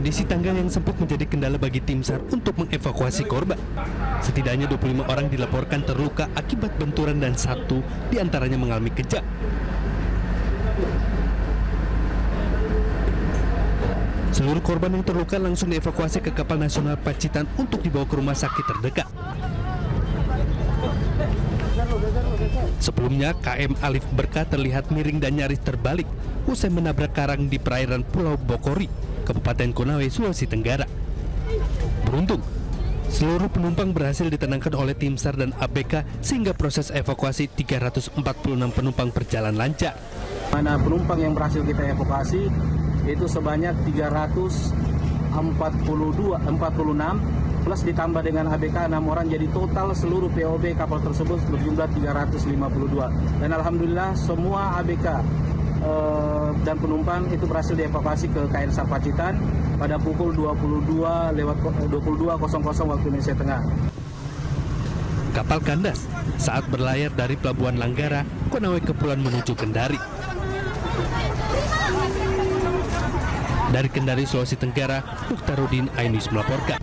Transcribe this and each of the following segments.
Kondisi tangga yang sempit menjadi kendala bagi tim SAR untuk mengevakuasi korban. Setidaknya 25 orang dilaporkan terluka akibat benturan dan 1 diantaranya mengalami kejang. Seluruh korban yang terluka langsung dievakuasi ke kapal nasional Pacitan untuk dibawa ke rumah sakit terdekat. Sebelumnya, KM Alif Berkah terlihat miring dan nyaris terbalik usai menabrak karang di perairan Pulau Bokori, Kabupaten Konawe, Sulawesi Tenggara. Beruntung, seluruh penumpang berhasil ditenangkan oleh tim SAR dan ABK sehingga proses evakuasi 346 penumpang berjalan lancar. Mana penumpang yang berhasil kita evakuasi itu sebanyak 346 plus ditambah dengan ABK 6 orang, jadi total seluruh POB kapal tersebut berjumlah 352. Dan alhamdulillah semua ABK dan penumpang itu berhasil dievakuasi ke KN SAR Pacitan pada pukul 22.00 waktu Indonesia Tengah. Kapal kandas saat berlayar dari Pelabuhan Langgara, Konawe Kepulauan menuju Kendari. Dari Kendari, Sulawesi Tenggara, Mukhtarudin Ainus melaporkan.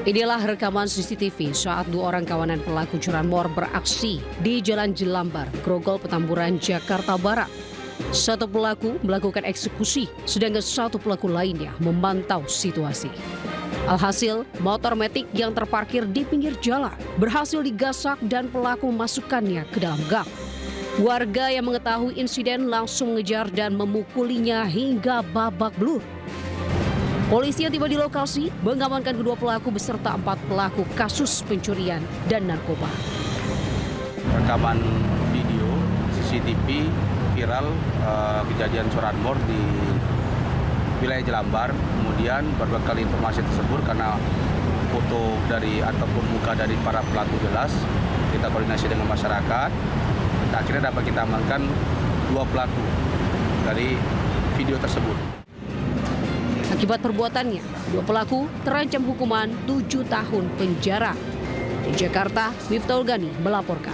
Inilah rekaman CCTV saat 2 orang kawanan pelaku curanmor beraksi di Jalan Jelambar, Grogol, Petamburan, Jakarta Barat. 1 pelaku melakukan eksekusi, sedangkan 1 pelaku lainnya memantau situasi. Alhasil, motor metik yang terparkir di pinggir jalan berhasil digasak dan pelaku memasukkannya ke dalam gang. Warga yang mengetahui insiden langsung mengejar dan memukulinya hingga babak belur. Polisi yang tiba di lokasi mengamankan kedua pelaku beserta 4 pelaku kasus pencurian dan narkoba. Rekaman video CCTV viral kejadian curanmor di wilayah Jelambar. Kemudian berbekal informasi tersebut karena foto dari ataupun muka dari para pelaku jelas, kita koordinasi dengan masyarakat. Akhirnya dapat kita amankan 2 pelaku dari video tersebut. Akibat perbuatannya, 2 pelaku terancam hukuman 7 tahun penjara. Di Jakarta, Miftahul Gani melaporkan.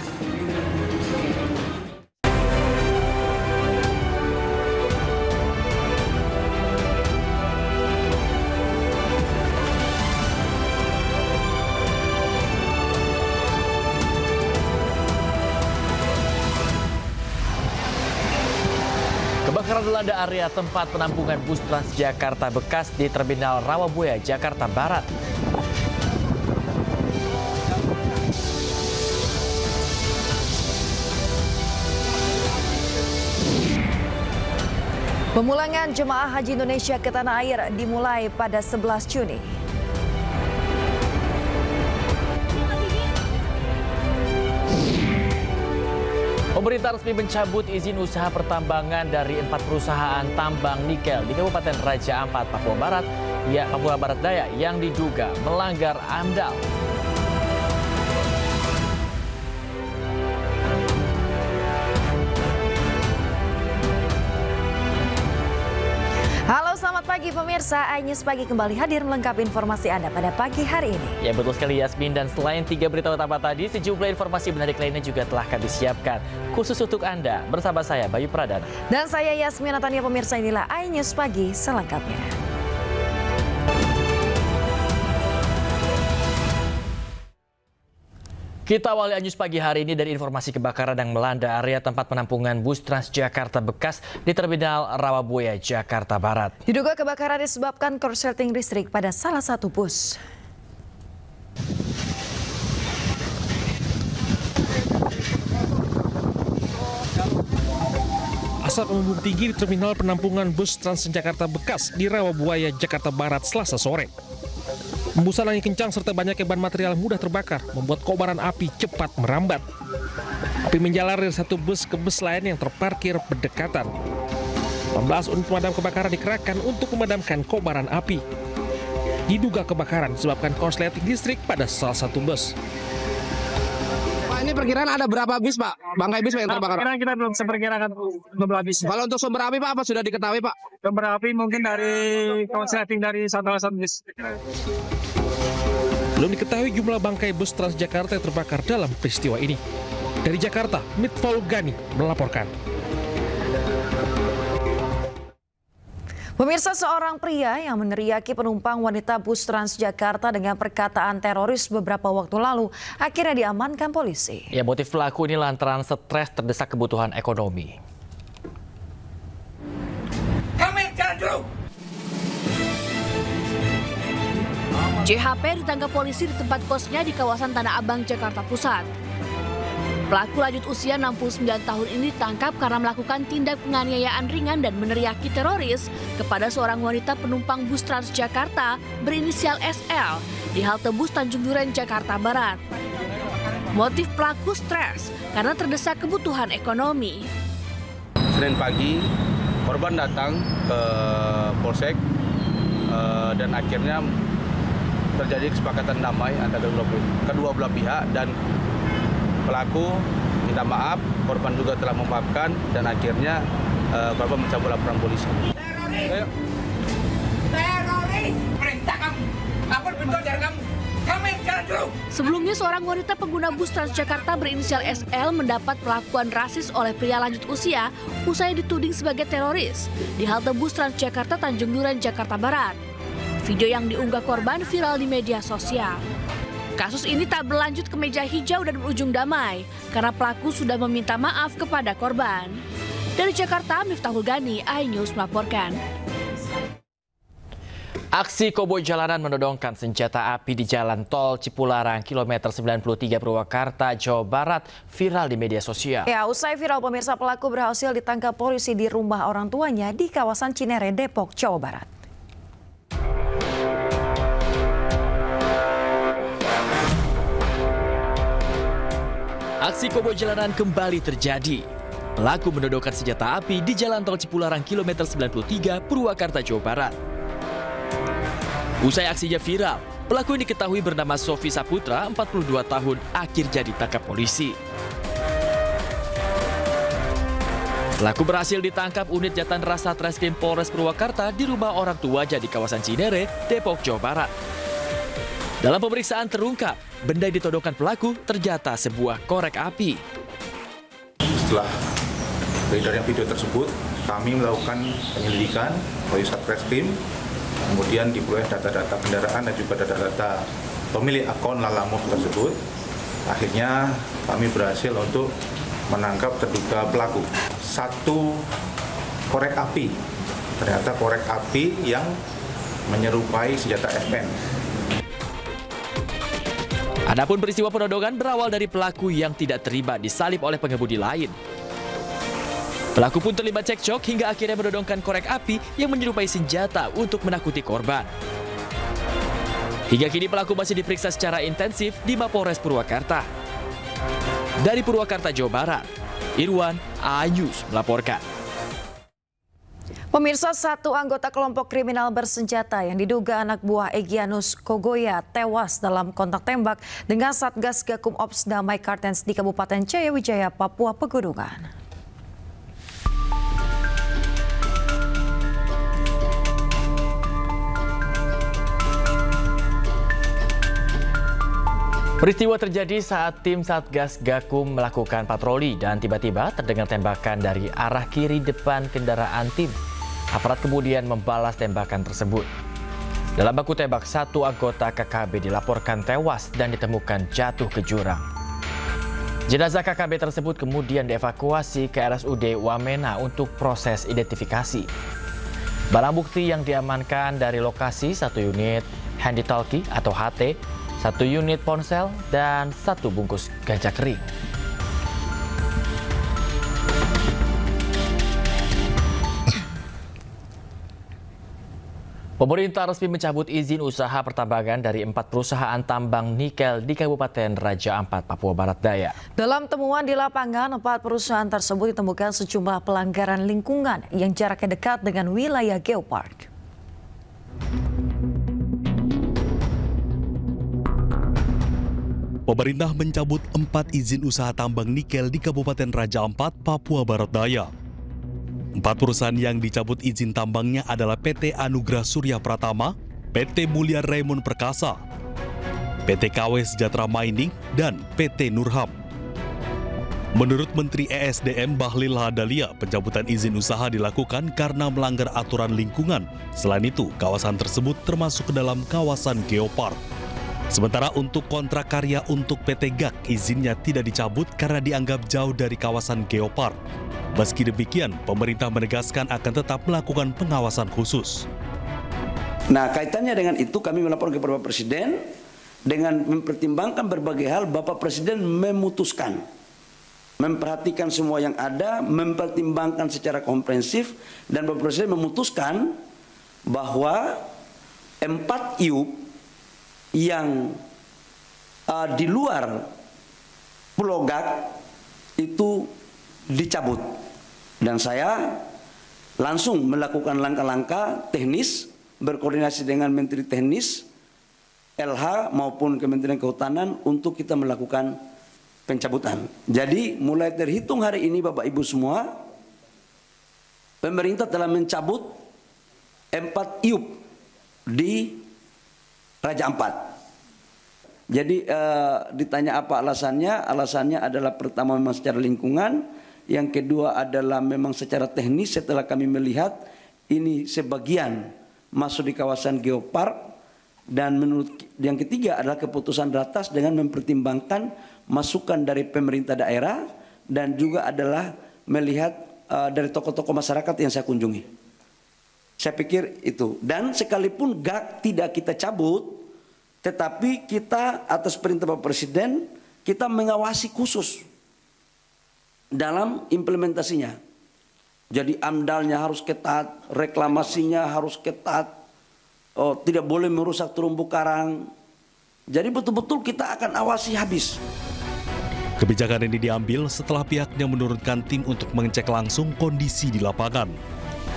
Kebakaran melanda area tempat penampungan bus Transjakarta bekas di Terminal Rawabuaya, Jakarta Barat. Pemulangan jemaah haji Indonesia ke tanah air dimulai pada 11 Juni. Pemerintah resmi mencabut izin usaha pertambangan dari 4 perusahaan tambang nikel di Kabupaten Raja Ampat, Papua Barat Daya yang diduga melanggar AMDAL. Halo, selamat pagi pemirsa. iNews Pagi kembali hadir melengkapi informasi Anda pada pagi hari ini. Ya, betul sekali Yasmin, dan selain 3 berita utama tadi, sejumlah informasi menarik lainnya juga telah kami siapkan khusus untuk Anda. Bersama saya Bayu Pradana. Dan saya Yasmin Natania. Pemirsa, inilah iNews Pagi selengkapnya. Kita awali iNews Pagi hari ini dari informasi kebakaran yang melanda area tempat penampungan bus Transjakarta bekas di Terminal Rawabuaya, Jakarta Barat. Diduga kebakaran disebabkan korsleting listrik pada salah satu bus. Asap membumbung tinggi di Terminal Penampungan Bus Transjakarta bekas di Rawabuaya, Jakarta Barat, Selasa sore. Hembusan angin kencang serta banyaknya bahan material mudah terbakar membuat kobaran api cepat merambat. Api menjalar dari satu bus ke bus lain yang terparkir berdekatan. 18 unit pemadam kebakaran dikerahkan untuk memadamkan kobaran api. Diduga kebakaran disebabkan korsleting listrik pada salah satu bus. Pak, ini perkiraan ada berapa bis, Pak? Bangkai bis, Pak, yang terbakar? Kita belum bisa perkirakan berapa bis. Kalau untuk sumber api, Pak, apa sudah diketahui, Pak? Sumber api mungkin dari korsleting dari satu bis. Belum diketahui jumlah bangkai bus Transjakarta yang terbakar dalam peristiwa ini. Dari Jakarta, Mitful Gani melaporkan. Pemirsa, seorang pria yang meneriaki penumpang wanita bus Transjakarta dengan perkataan teroris beberapa waktu lalu akhirnya diamankan polisi. Ya, motif pelaku ini lantaran stres terdesak kebutuhan ekonomi. JHP ditangkap polisi di tempat kosnya di kawasan Tanah Abang, Jakarta Pusat. Pelaku lanjut usia 69 tahun ini ditangkap karena melakukan tindak penganiayaan ringan dan meneriaki teroris kepada seorang wanita penumpang bus Transjakarta berinisial SL di halte bus Tanjung Duren, Jakarta Barat. Motif pelaku stres karena terdesak kebutuhan ekonomi. Senin pagi, korban datang ke Polsek dan akhirnya terjadi kesepakatan damai antara kedua belah pihak, dan pelaku minta maaf, korban juga telah memaafkan, dan akhirnya korban mencabut laporan polisi. Teroris! Perintah kamu! Apa bentuk dari kamu? Kami jalan dulu! Sebelumnya seorang wanita pengguna bus Transjakarta berinisial SL mendapat perlakuan rasis oleh pria lanjut usia usai dituding sebagai teroris di halte bus Transjakarta Tanjung Duren, Jakarta Barat. Video yang diunggah korban viral di media sosial. Kasus ini tak berlanjut ke meja hijau dan berujung damai karena pelaku sudah meminta maaf kepada korban. Dari Jakarta, Miftahul Gani, iNews melaporkan. Aksi koboi jalanan menodongkan senjata api di Jalan Tol Cipularang, kilometer 93 Purwakarta, Jawa Barat, viral di media sosial. Ya, usai viral, pemirsa, pelaku berhasil ditangkap polisi di rumah orang tuanya di kawasan Cinere, Depok, Jawa Barat. Aksi koboi jalanan kembali terjadi. Pelaku menodongkan senjata api di Jalan Tol Cipularang, kilometer 93 Purwakarta, Jawa Barat. Usai aksinya viral, pelaku yang diketahui bernama Sofi Saputra, 42 tahun, akhirnya ditangkap polisi. Pelaku berhasil ditangkap unit Jatan Ras Satreskrim Polres Purwakarta di rumah orang tuanya di kawasan Cinere, Depok, Jawa Barat. Dalam pemeriksaan terungkap, benda yang ditodongkan pelaku ternyata sebuah korek api. Setelah beredarnya video tersebut, kami melakukan penyelidikan oleh Satreskrim, kemudian diperoleh data-data kendaraan dan juga data-data pemilik akun Lalamove tersebut. Akhirnya kami berhasil untuk menangkap terduga pelaku. Satu korek api, ternyata korek api yang menyerupai senjata FN. Adapun peristiwa penodongan berawal dari pelaku yang tidak terima disalip oleh pengemudi lain. Pelaku pun terlibat cekcok hingga akhirnya menodongkan korek api yang menyerupai senjata untuk menakuti korban. Hingga kini pelaku masih diperiksa secara intensif di Mapolres Purwakarta. Dari Purwakarta, Jawa Barat, Irwan, iNews melaporkan. Pemirsa, satu anggota kelompok kriminal bersenjata yang diduga anak buah Egyanus Kogoya tewas dalam kontak tembak dengan Satgas Gakum Ops Damai Kartens di Kabupaten Jayawijaya, Papua Pegunungan. Peristiwa terjadi saat tim Satgas Gakum melakukan patroli dan tiba-tiba terdengar tembakan dari arah kiri depan kendaraan tim. Aparat kemudian membalas tembakan tersebut. Dalam baku tembak, satu anggota KKB dilaporkan tewas dan ditemukan jatuh ke jurang. Jenazah KKB tersebut kemudian dievakuasi ke RSUD Wamena untuk proses identifikasi. Barang bukti yang diamankan dari lokasi, satu unit handy talkie atau HT, satu unit ponsel, dan satu bungkus ganja kering. Pemerintah resmi mencabut izin usaha pertambangan dari 4 perusahaan tambang nikel di Kabupaten Raja Ampat, Papua Barat Daya. Dalam temuan di lapangan, 4 perusahaan tersebut ditemukan sejumlah pelanggaran lingkungan yang jaraknya dekat dengan wilayah geopark. Pemerintah mencabut 4 izin usaha tambang nikel di Kabupaten Raja Ampat, Papua Barat Daya. 4 perusahaan yang dicabut izin tambangnya adalah PT Anugrah Surya Pratama, PT Mulia Raymond Perkasa, PT KW Sejahtera Mining, dan PT Nurham. Menurut Menteri ESDM Bahlil Lahadalia, pencabutan izin usaha dilakukan karena melanggar aturan lingkungan. Selain itu, kawasan tersebut termasuk ke dalam kawasan geopark. Sementara untuk kontrak karya untuk PT GAK, izinnya tidak dicabut karena dianggap jauh dari kawasan geopark. Meski demikian, pemerintah menegaskan akan tetap melakukan pengawasan khusus. Nah, kaitannya dengan itu kami melapor kepada Bapak Presiden dengan mempertimbangkan berbagai hal. Bapak Presiden memutuskan, memperhatikan semua yang ada, mempertimbangkan secara komprehensif, dan Bapak Presiden memutuskan bahwa 4 IUP yang di luar Pulau GAK itu dicabut. Dan saya langsung melakukan langkah-langkah teknis, berkoordinasi dengan Menteri Teknis, LH maupun Kementerian Kehutanan untuk kita melakukan pencabutan. Jadi mulai terhitung hari ini Bapak Ibu semua, pemerintah telah mencabut 4 IUP di Raja Ampat. Jadi ditanya apa alasannya? Alasannya adalah pertama memang secara lingkungan, yang kedua adalah memang secara teknis setelah kami melihat ini sebagian masuk di kawasan geopark, dan menurut yang ketiga adalah keputusan ratas dengan mempertimbangkan masukan dari pemerintah daerah dan juga adalah melihat dari tokoh-tokoh masyarakat yang saya kunjungi. Saya pikir itu. Dan sekalipun GAK tidak kita cabut, tetapi kita atas perintah Bapak Presiden, kita mengawasi khusus dalam implementasinya. Jadi amdalnya harus ketat, reklamasinya harus ketat, tidak boleh merusak terumbu karang. Jadi betul-betul kita akan awasi habis. Kebijakan ini diambil setelah pihaknya menurunkan tim untuk mengecek langsung kondisi di lapangan.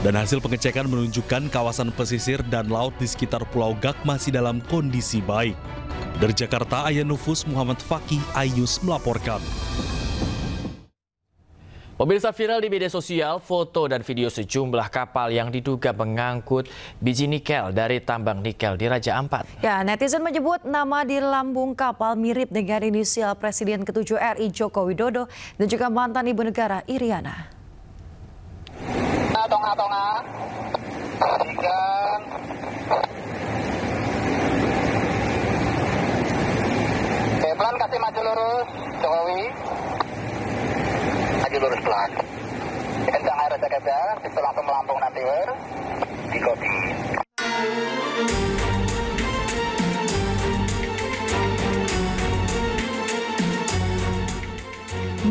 Dan hasil pengecekan menunjukkan kawasan pesisir dan laut di sekitar Pulau GAK masih dalam kondisi baik. Dari Jakarta, Ayah Nufus Muhammad Fakih, iNews melaporkan. Pemirsa, viral di media sosial foto dan video sejumlah kapal yang diduga mengangkut biji nikel dari tambang nikel di Raja Ampat. Ya, netizen menyebut nama di lambung kapal mirip dengan inisial Presiden ke-7 RI Joko Widodo dan juga mantan Ibu Negara Iriana. Tonga-tonga, ikan, pelan kasih maju lurus, Jokowi, maju lurus pelan, kencang air jaga, itu langsung melambung nanti di kopi.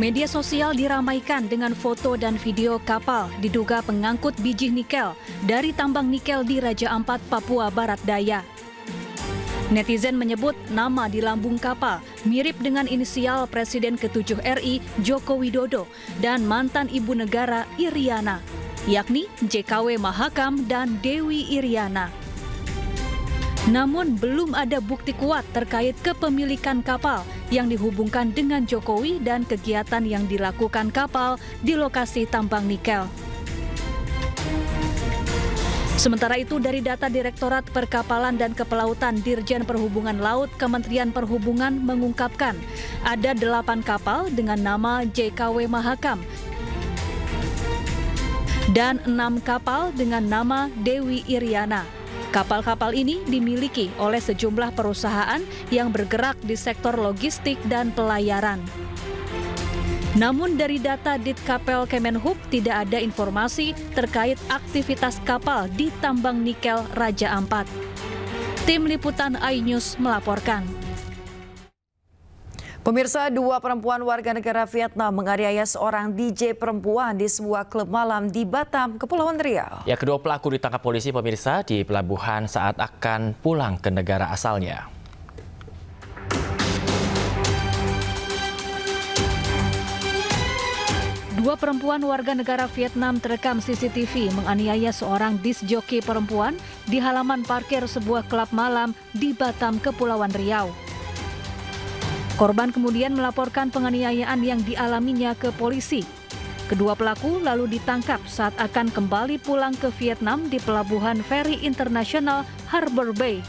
Media sosial diramaikan dengan foto dan video kapal diduga pengangkut biji nikel dari tambang nikel di Raja Ampat, Papua Barat Daya. Netizen menyebut nama di lambung kapal mirip dengan inisial Presiden ke-7 RI Joko Widodo dan mantan Ibu Negara Iriana, yakni JKW Mahakam dan Dewi Iriana. Namun belum ada bukti kuat terkait kepemilikan kapal yang dihubungkan dengan Jokowi dan kegiatan yang dilakukan kapal di lokasi tambang nikel. Sementara itu, dari data Direktorat Perkapalan dan Kepelautan Dirjen Perhubungan Laut Kementerian Perhubungan mengungkapkan ada 8 kapal dengan nama JKW Mahakam dan 6 kapal dengan nama Dewi Iriana. Kapal-kapal ini dimiliki oleh sejumlah perusahaan yang bergerak di sektor logistik dan pelayaran. Namun dari data Ditkapel Kemenhub tidak ada informasi terkait aktivitas kapal di tambang nikel Raja Ampat. Tim Liputan iNews melaporkan. Pemirsa, 2 perempuan warga negara Vietnam menganiaya seorang DJ perempuan di sebuah klub malam di Batam, Kepulauan Riau. Ya, kedua pelaku ditangkap polisi, pemirsa, di pelabuhan saat akan pulang ke negara asalnya. Dua perempuan warga negara Vietnam terekam CCTV menganiaya seorang disc joki perempuan di halaman parkir sebuah klub malam di Batam, Kepulauan Riau. Korban kemudian melaporkan penganiayaan yang dialaminya ke polisi. Kedua pelaku lalu ditangkap saat akan kembali pulang ke Vietnam di Pelabuhan Feri Internasional Harbor Bay.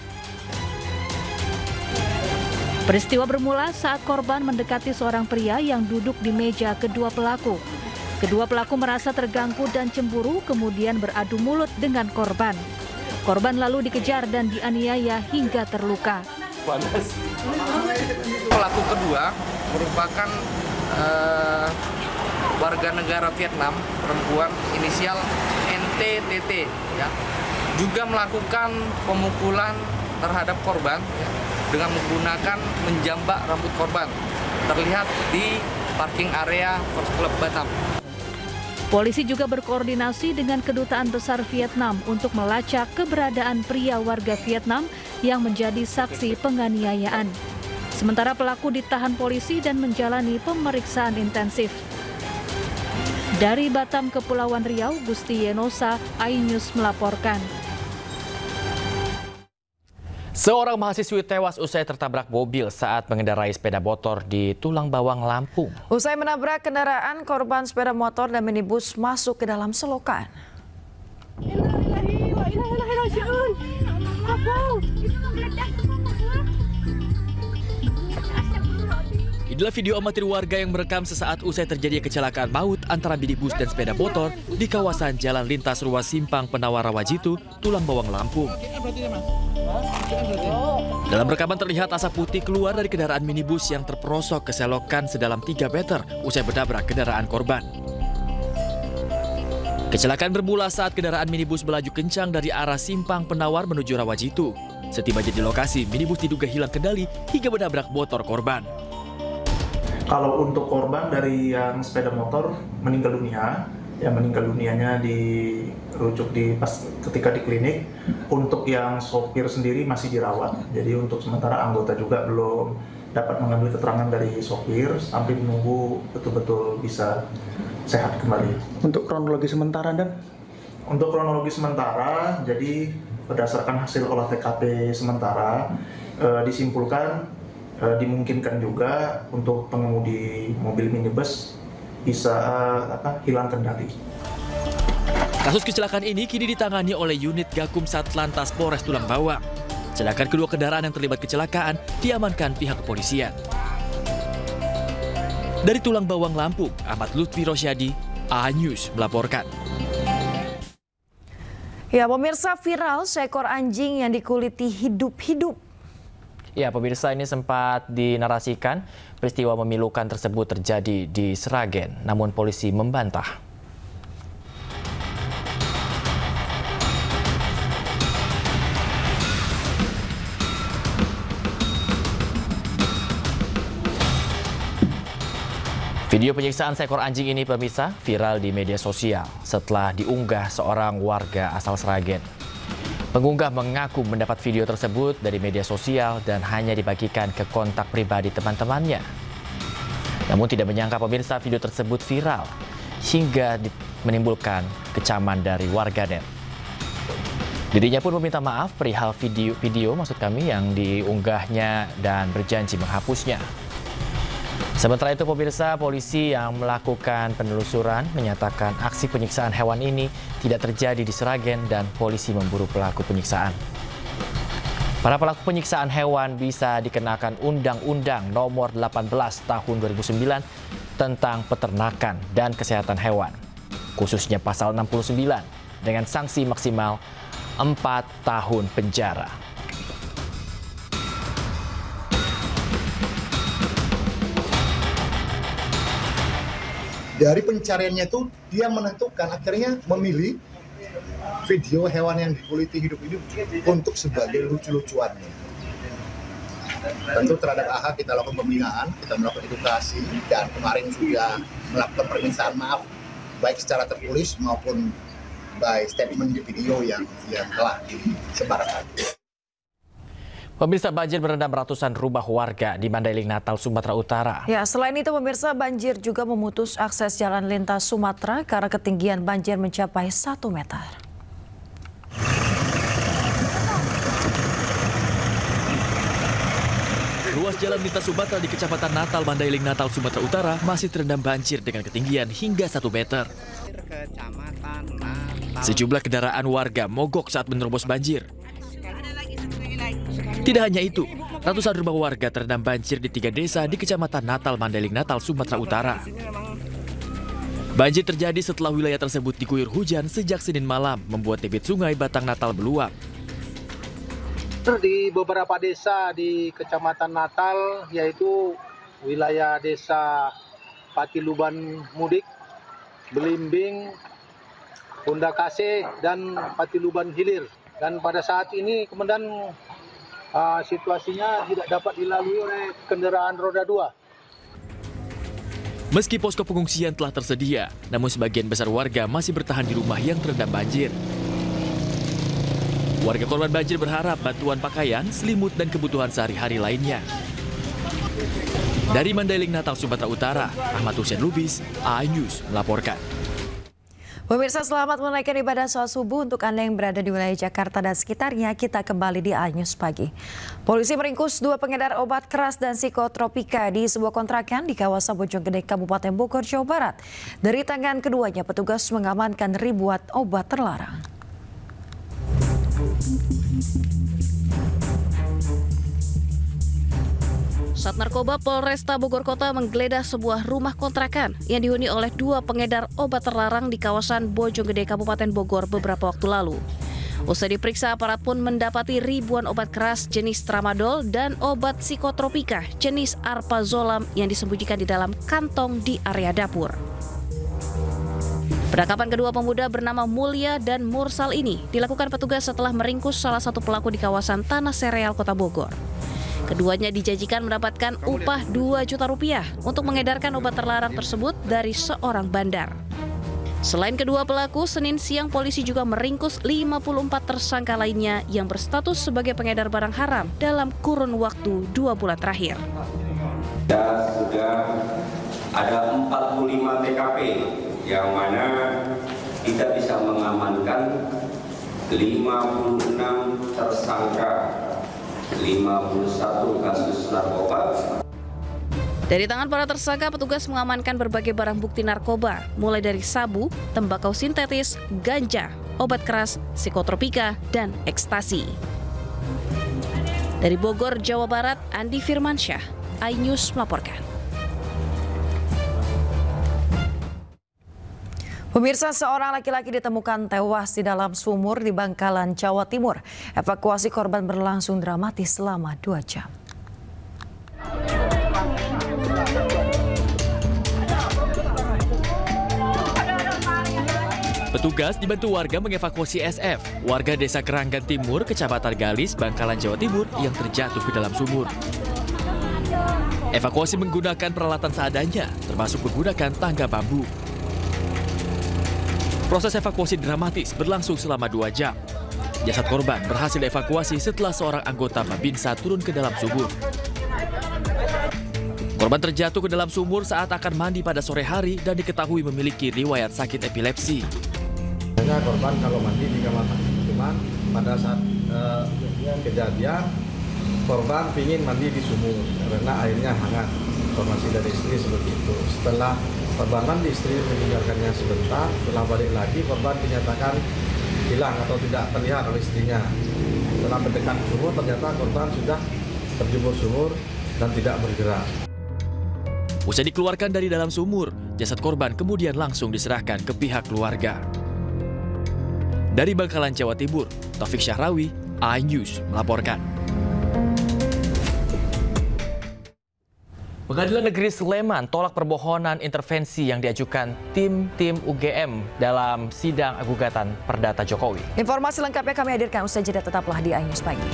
Peristiwa bermula saat korban mendekati seorang pria yang duduk di meja kedua pelaku. Kedua pelaku merasa terganggu dan cemburu, kemudian beradu mulut dengan korban. Korban lalu dikejar dan dianiaya hingga terluka. Pelaku kedua merupakan warga negara Vietnam, perempuan inisial NTTT, ya, juga melakukan pemukulan terhadap korban ya, dengan menggunakan menjambak rambut korban, terlihat di parking area First Club Batam. Polisi juga berkoordinasi dengan Kedutaan Besar Vietnam untuk melacak keberadaan pria warga Vietnam yang menjadi saksi penganiayaan. Sementara pelaku ditahan polisi dan menjalani pemeriksaan intensif. Dari Batam, Kepulauan Riau, Gusti Yenosa, iNews melaporkan. Seorang mahasiswi tewas usai tertabrak mobil saat mengendarai sepeda motor di Tulang Bawang, Lampung. Usai menabrak kendaraan, korban sepeda motor dan minibus masuk ke dalam selokan. Inilah video amatir warga yang merekam sesaat usai terjadi kecelakaan maut antara minibus dan sepeda motor di kawasan Jalan Lintas Ruas Simpang Penawar Rawajitu, Tulang Bawang, Lampung. Dalam rekaman terlihat asap putih keluar dari kendaraan minibus yang terperosok ke selokan sedalam 3 meter usai menabrak kendaraan korban. Kecelakaan bermula saat kendaraan minibus melaju kencang dari arah Simpang Penawar menuju Rawajitu. Setibanya di lokasi, minibus diduga hilang kendali hingga menabrak motor korban. Kalau untuk korban dari yang sepeda motor meninggal dunia, ya meninggal dunianya dirujuk ketika di klinik. Untuk yang sopir sendiri masih dirawat. Jadi untuk sementara anggota juga belum dapat mengambil keterangan dari sopir sampai menunggu betul-betul bisa sehat kembali. Untuk kronologi sementara dan? Untuk kronologi sementara, jadi berdasarkan hasil olah TKP sementara disimpulkan dimungkinkan juga untuk pengemudi mobil minibus bisa hilang kendali. Kasus kecelakaan ini kini ditangani oleh unit Gakum Satlantas Polres Tulang Bawang. Sedangkan kedua kendaraan yang terlibat kecelakaan diamankan pihak kepolisian. Dari Tulang Bawang, Lampung, Ahmad Lutfi Rosyadi, iNews melaporkan. Ya, pemirsa, viral seekor anjing yang dikuliti hidup-hidup. Ya, pemirsa, ini sempat dinarasikan peristiwa memilukan tersebut terjadi di Sragen, namun polisi membantah. Video penyiksaan seekor anjing ini, pemirsa, viral di media sosial setelah diunggah seorang warga asal Sragen. Pengunggah mengaku mendapat video tersebut dari media sosial dan hanya dibagikan ke kontak pribadi teman-temannya. Namun tidak menyangka pemirsa video tersebut viral hingga menimbulkan kecaman dari warganet. Dirinya pun meminta maaf perihal video yang diunggahnya dan berjanji menghapusnya. Sementara itu pemirsa, polisi yang melakukan penelusuran menyatakan aksi penyiksaan hewan ini tidak terjadi di Sragen dan polisi memburu pelaku penyiksaan. Para pelaku penyiksaan hewan bisa dikenakan Undang-Undang Nomor 18 Tahun 2009 tentang peternakan dan kesehatan hewan, khususnya pasal 69 dengan sanksi maksimal 4 tahun penjara. Dari pencariannya itu dia menentukan akhirnya memilih video hewan yang dikuliti hidup-hidup untuk sebagai lucu-lucuannya. Tentu terhadap AH kita lakukan pembinaan, kita melakukan edukasi, dan kemarin sudah melakukan permintaan maaf baik secara tertulis maupun by statement di video yang telah disebarkan. Pemirsa, banjir merendam ratusan rumah warga di Mandailing, Natal, Sumatera Utara. Ya, selain itu pemirsa, banjir juga memutus akses jalan lintas Sumatera karena ketinggian banjir mencapai 1 meter. Ruas jalan lintas Sumatera di Kecamatan Natal, Mandailing, Natal, Sumatera Utara masih terendam banjir dengan ketinggian hingga 1 meter. Sejumlah kendaraan warga mogok saat menerobos banjir. Tidak hanya itu, Ratusan rumah warga terendam banjir di 3 desa di Kecamatan Natal, Mandailing Natal, Sumatera Utara. Banjir terjadi setelah wilayah tersebut diguyur hujan sejak Senin malam, membuat debit sungai Batang Natal meluap. Di beberapa desa di Kecamatan Natal, yaitu wilayah desa Patiluban Mudik, Belimbing, Bunda Kasih, dan Patiluban Hilir. Dan pada saat ini kemudian situasinya tidak dapat dilalui oleh kendaraan roda 2. Meski posko pengungsian telah tersedia, namun sebagian besar warga masih bertahan di rumah yang terendam banjir. Warga korban banjir berharap bantuan pakaian, selimut, dan kebutuhan sehari-hari lainnya. Dari Mandailing Natal, Sumatera Utara, Ahmad Hussein Lubis, iNews melaporkan. Pemirsa, selamat menunaikan ibadah sholat subuh untuk Anda yang berada di wilayah Jakarta dan sekitarnya. Kita kembali di iNews Pagi. Polisi meringkus 2 pengedar obat keras dan psikotropika di sebuah kontrakan di kawasan Bojonggede, Kabupaten Bogor, Jawa Barat. Dari tangan keduanya, petugas mengamankan ribuan obat terlarang. Sat Narkoba Polresta Bogor Kota menggeledah sebuah rumah kontrakan yang dihuni oleh 2 pengedar obat terlarang di kawasan Bojonggede, Kabupaten Bogor beberapa waktu lalu. Usai diperiksa, aparat pun mendapati ribuan obat keras jenis tramadol dan obat psikotropika jenis arpazolam yang disembunyikan di dalam kantong di area dapur. Penangkapan kedua pemuda bernama Mulya dan Mursal ini dilakukan petugas setelah meringkus salah satu pelaku di kawasan Tanah Sereal, Kota Bogor. Keduanya dijanjikan mendapatkan upah 2 juta rupiah untuk mengedarkan obat terlarang tersebut dari seorang bandar. Selain kedua pelaku, Senin siang polisi juga meringkus 54 tersangka lainnya yang berstatus sebagai pengedar barang haram dalam kurun waktu 2 bulan terakhir. Dan sudah ada 45 TKP yang mana kita bisa mengamankan 56 tersangka, 51 kasus narkoba. Dari tangan para tersangka, petugas mengamankan berbagai barang bukti narkoba, mulai dari sabu, tembakau sintetis, ganja, obat keras, psikotropika, dan ekstasi. Dari Bogor, Jawa Barat, Andi Firmansyah, iNews melaporkan. Pemirsa, seorang laki-laki ditemukan tewas di dalam sumur di Bangkalan, Jawa Timur. Evakuasi korban berlangsung dramatis selama 2 jam. Petugas dibantu warga mengevakuasi SF, warga desa Keranggan Timur, Kecamatan Galis, Bangkalan, Jawa Timur yang terjatuh ke dalam sumur. Evakuasi menggunakan peralatan seadanya, termasuk menggunakan tangga bambu. Proses evakuasi dramatis berlangsung selama 2 jam. Jasad korban berhasil dievakuasi setelah seorang anggota Babinsa turun ke dalam sumur. Korban terjatuh ke dalam sumur saat akan mandi pada sore hari dan diketahui memiliki riwayat sakit epilepsi. Korban kalau mandi di kamar mandi, cuman pada saat kejadian korban ingin mandi di sumur karena airnya hangat. Informasi dari istri seperti itu. Setelah korban mandi, istri meninggalkannya sebentar. Setelah balik lagi, korban dinyatakan hilang atau tidak terlihat oleh istrinya. Setelah mendekat sumur, ternyata korban sudah terjebur sumur dan tidak bergerak. Usai dikeluarkan dari dalam sumur, jasad korban kemudian langsung diserahkan ke pihak keluarga. Dari Bangkalan, Jawa Timur, Taufik Syahrawi, iNews melaporkan. Pengadilan Negeri Sleman tolak permohonan intervensi yang diajukan tim UGM dalam sidang gugatan Perdata Jokowi. Informasi lengkapnya kami hadirkan usai jeda, tetaplah di iNews Pagi.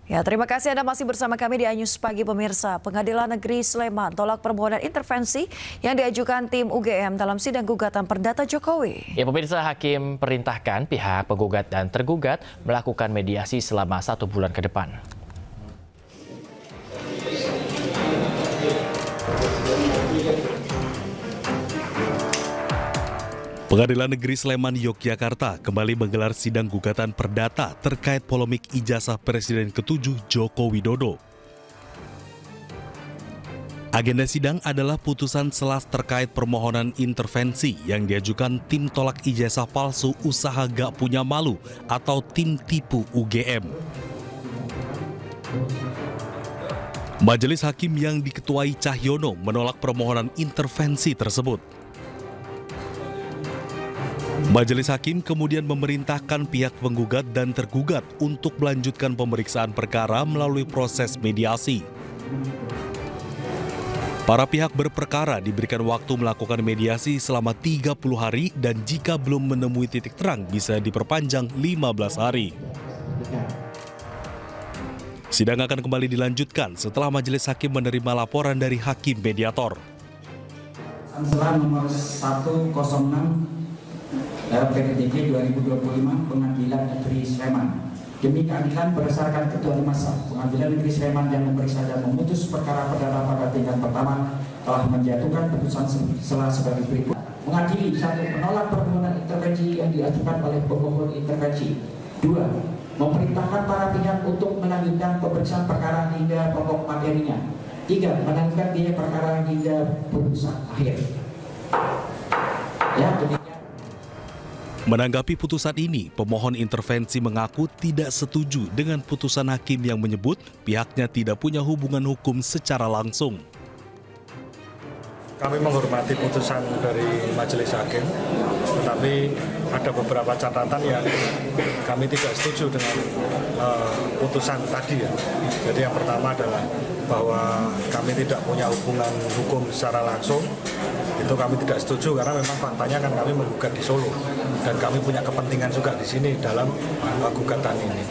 Ya, terima kasih Anda masih bersama kami di iNews Pagi. Pemirsa, Pengadilan Negeri Sleman tolak permohonan intervensi yang diajukan tim UGM dalam sidang gugatan Perdata Jokowi. Ya, pemirsa, hakim perintahkan pihak penggugat dan tergugat melakukan mediasi selama 1 bulan ke depan. Pengadilan Negeri Sleman, Yogyakarta kembali menggelar sidang gugatan perdata terkait polemik ijazah Presiden ke-7 Joko Widodo. Agenda sidang adalah putusan selas terkait permohonan intervensi yang diajukan tim tolak ijazah palsu usaha gak punya malu atau tim tipu UGM. Majelis Hakim yang diketuai Cahyono menolak permohonan intervensi tersebut. Majelis Hakim kemudian memerintahkan pihak penggugat dan tergugat untuk melanjutkan pemeriksaan perkara melalui proses mediasi. Para pihak berperkara diberikan waktu melakukan mediasi selama 30 hari dan jika belum menemui titik terang bisa diperpanjang 15 hari. Sidang akan kembali dilanjutkan setelah Majelis Hakim menerima laporan dari Hakim Mediator. Setelah nomor 106 PDTP 2025 Pengadilan Negeri Sleman. Demi keadilan berdasarkan Ketua Masa Pengadilan Negeri Sleman yang memeriksa dan memutus perkara perdata pada tingkat pertama telah menjatuhkan putusan selah sebagai berikut. Mengadili 1. Menolak permohonan intervensi yang diajukan oleh pemohon intervensi. 2. Memerintahkan para pihak untuk melanjutkan pemeriksaan perkara hingga pokok materinya. 3. Melanjutkan biaya perkara hingga putusan akhir. Ya, Menanggapi putusan ini, pemohon intervensi mengaku tidak setuju dengan putusan hakim yang menyebut pihaknya tidak punya hubungan hukum secara langsung. Kami menghormati putusan dari Majelis Hakim, tetapi ada beberapa catatan yang kami tidak setuju dengan putusan tadi ya. Jadi yang pertama adalah bahwa kami tidak punya hubungan hukum secara langsung. Itu kami tidak setuju karena memang faktanya kan kami menggugat di Solo dan kami punya kepentingan juga di sini dalam gugatan ini.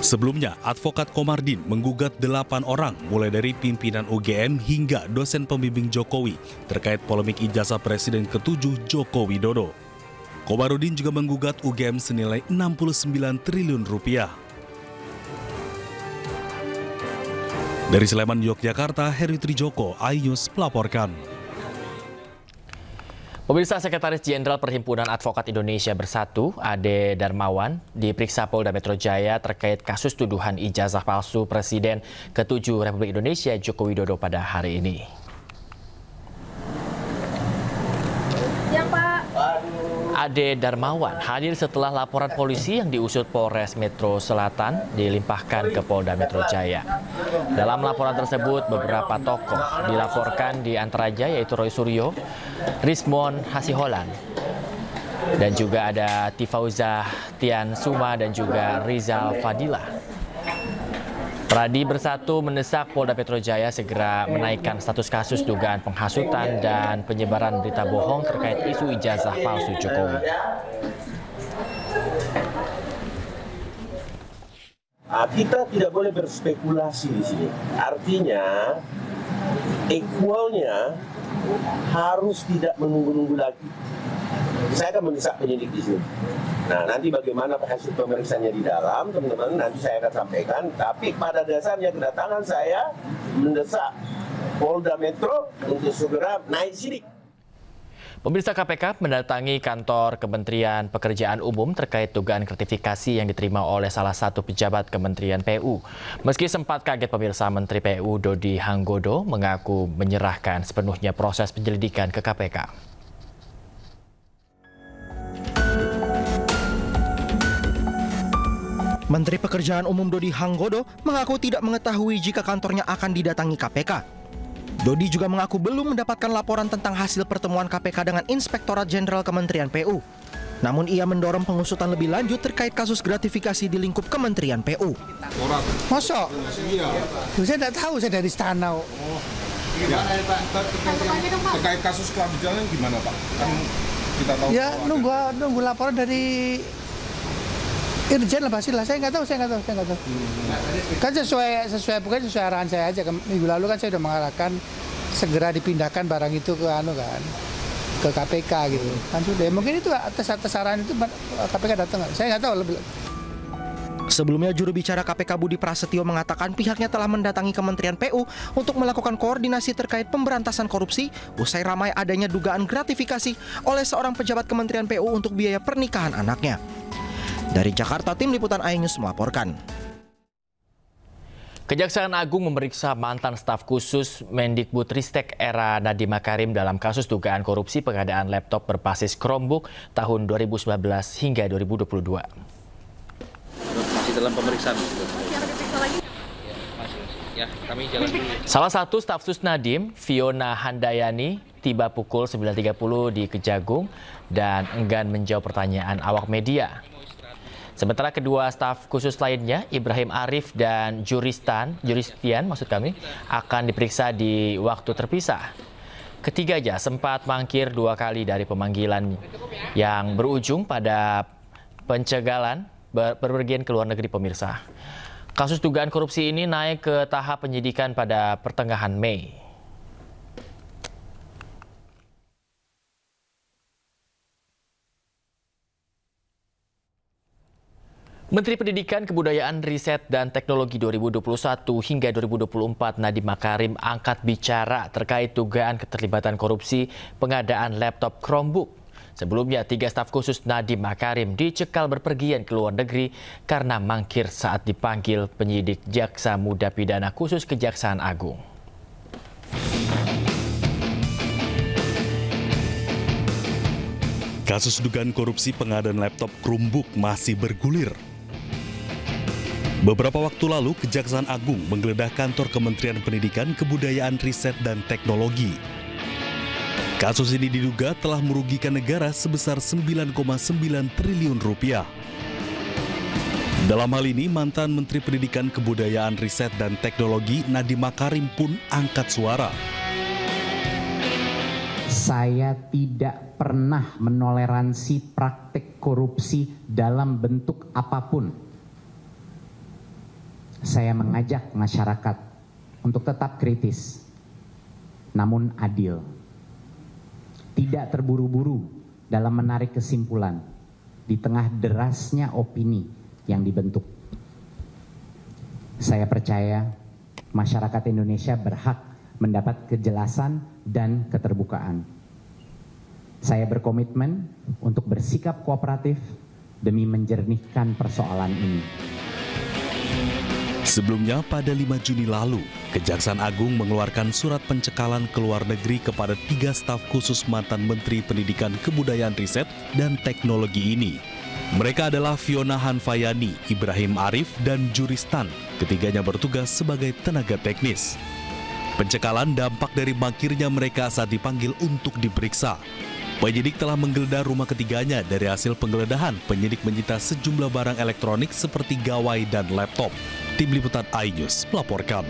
Sebelumnya, Advokat Komardin menggugat 8 orang mulai dari pimpinan UGM hingga dosen pembimbing Jokowi terkait polemik ijazah Presiden ke-7 Joko Widodo. Komarudin juga menggugat UGM senilai 69 triliun rupiah. Dari Sleman, Yogyakarta, Heri Trijoko, iNews melaporkan. Pemirsa, Sekretaris Jenderal Perhimpunan Advokat Indonesia Bersatu, Ade Darmawan, diperiksa Polda Metro Jaya terkait kasus tuduhan ijazah palsu Presiden ke-7 Republik Indonesia Joko Widodo pada hari ini. Ya, Pak. Ade Darmawan hadir setelah laporan polisi yang diusut Polres Metro Selatan dilimpahkan ke Polda Metro Jaya. Dalam laporan tersebut, beberapa tokoh dilaporkan di antaranya yaitu Roy Suryo, Rismon Hasiholan, dan juga ada Tifauzah Tian Suma dan juga Rizal Fadilah. Pradi Bersatu mendesak Polda Metro Jaya segera menaikkan status kasus dugaan penghasutan dan penyebaran berita bohong terkait isu ijazah palsu Jokowi. Kita tidak boleh berspekulasi di sini. Artinya, equalnya harus tidak menunggu-nunggu lagi. Saya akan mendesak penyidik di sini. Nah, nanti bagaimana hasil pemeriksaannya di dalam, teman-teman, nanti saya akan sampaikan. Tapi pada dasarnya kedatangan saya mendesak Polda Metro untuk segera naik sidik. Pemirsa, KPK mendatangi kantor Kementerian Pekerjaan Umum terkait dugaan gratifikasi yang diterima oleh salah satu pejabat Kementerian PU. Meski sempat kaget, pemirsa, Menteri PU Dodi Hanggodo mengaku menyerahkan sepenuhnya proses penyelidikan ke KPK. Menteri Pekerjaan Umum Dodi Hanggodo mengaku tidak mengetahui jika kantornya akan didatangi KPK. Dodi juga mengaku belum mendapatkan laporan tentang hasil pertemuan KPK dengan Inspektorat Jenderal Kementerian PU. Namun ia mendorong pengusutan lebih lanjut terkait kasus gratifikasi di lingkup Kementerian PU. Masa? Saya tidak tahu, saya dari istana. Terkait kasus kelanjutannya gimana, Pak? Kan kita tahu. Ya, nunggu laporan dari Irjen lah pastilah, saya nggak tahu. Kan sesuai arahan saya aja. Minggu lalu kan saya sudah mengarahkan segera dipindahkan barang itu ke ke KPK gitu. Kan sudah. Mungkin itu atas arahan itu KPK datang. Saya nggak tahu lebih. Sebelumnya, juru bicara KPK Budi Prasetyo mengatakan pihaknya telah mendatangi Kementerian PU untuk melakukan koordinasi terkait pemberantasan korupsi usai ramai adanya dugaan gratifikasi oleh seorang pejabat Kementerian PU untuk biaya pernikahan anaknya. Dari Jakarta, Tim Liputan iNews melaporkan. Kejaksaan Agung memeriksa mantan staf khusus Mendikbudristek era Nadiem Makarim dalam kasus dugaan korupsi pengadaan laptop berbasis Chromebook tahun 2019 hingga 2022. Masih dalam pemeriksaan. Ya, kami jalan dulu. Salah satu staf sus Nadiem, Fiona Handayani, tiba pukul 9.30 di Kejagung dan enggan menjawab pertanyaan awak media. Sementara kedua staf khusus lainnya, Ibrahim Arif dan Juristian akan diperiksa di waktu terpisah. Ketiganya sempat mangkir 2 kali dari pemanggilan yang berujung pada pencegalan berpergian ke luar negeri pemirsa. Kasus dugaan korupsi ini naik ke tahap penyidikan pada pertengahan Mei. Menteri Pendidikan, Kebudayaan, Riset, dan Teknologi 2021 hingga 2024 Nadiem Makarim angkat bicara terkait dugaan keterlibatan korupsi pengadaan laptop Chromebook. Sebelumnya, 3 staf khusus Nadiem Makarim dicekal berpergian ke luar negeri karena mangkir saat dipanggil penyidik Jaksa Muda Pidana Khusus Kejaksaan Agung. Kasus dugaan korupsi pengadaan laptop Chromebook masih bergulir. Beberapa waktu lalu, Kejaksaan Agung menggeledah kantor Kementerian Pendidikan, Kebudayaan, Riset, dan Teknologi. Kasus ini diduga telah merugikan negara sebesar 9,9 triliun rupiah. Dalam hal ini, mantan Menteri Pendidikan, Kebudayaan, Riset, dan Teknologi Nadiem Makarim pun angkat suara. Saya tidak pernah menoleransi praktik korupsi dalam bentuk apapun. Saya mengajak masyarakat untuk tetap kritis, namun adil. Tidak terburu-buru dalam menarik kesimpulan di tengah derasnya opini yang dibentuk. Saya percaya masyarakat Indonesia berhak mendapat kejelasan dan keterbukaan. Saya berkomitmen untuk bersikap kooperatif demi menjernihkan persoalan ini. Sebelumnya, pada 5 Juni lalu, Kejaksaan Agung mengeluarkan surat pencekalan ke luar negeri kepada 3 staf khusus mantan Menteri Pendidikan, Kebudayaan, Riset, dan Teknologi ini. Mereka adalah Fiona Handayani, Ibrahim Arif, dan Juristian. Ketiganya bertugas sebagai tenaga teknis. Pencekalan dampak dari mangkirnya mereka saat dipanggil untuk diperiksa. Penyidik telah menggeledah rumah ketiganya. Dari hasil penggeledahan, penyidik menyita sejumlah barang elektronik seperti gawai dan laptop. Tim Liputan iNews melaporkan.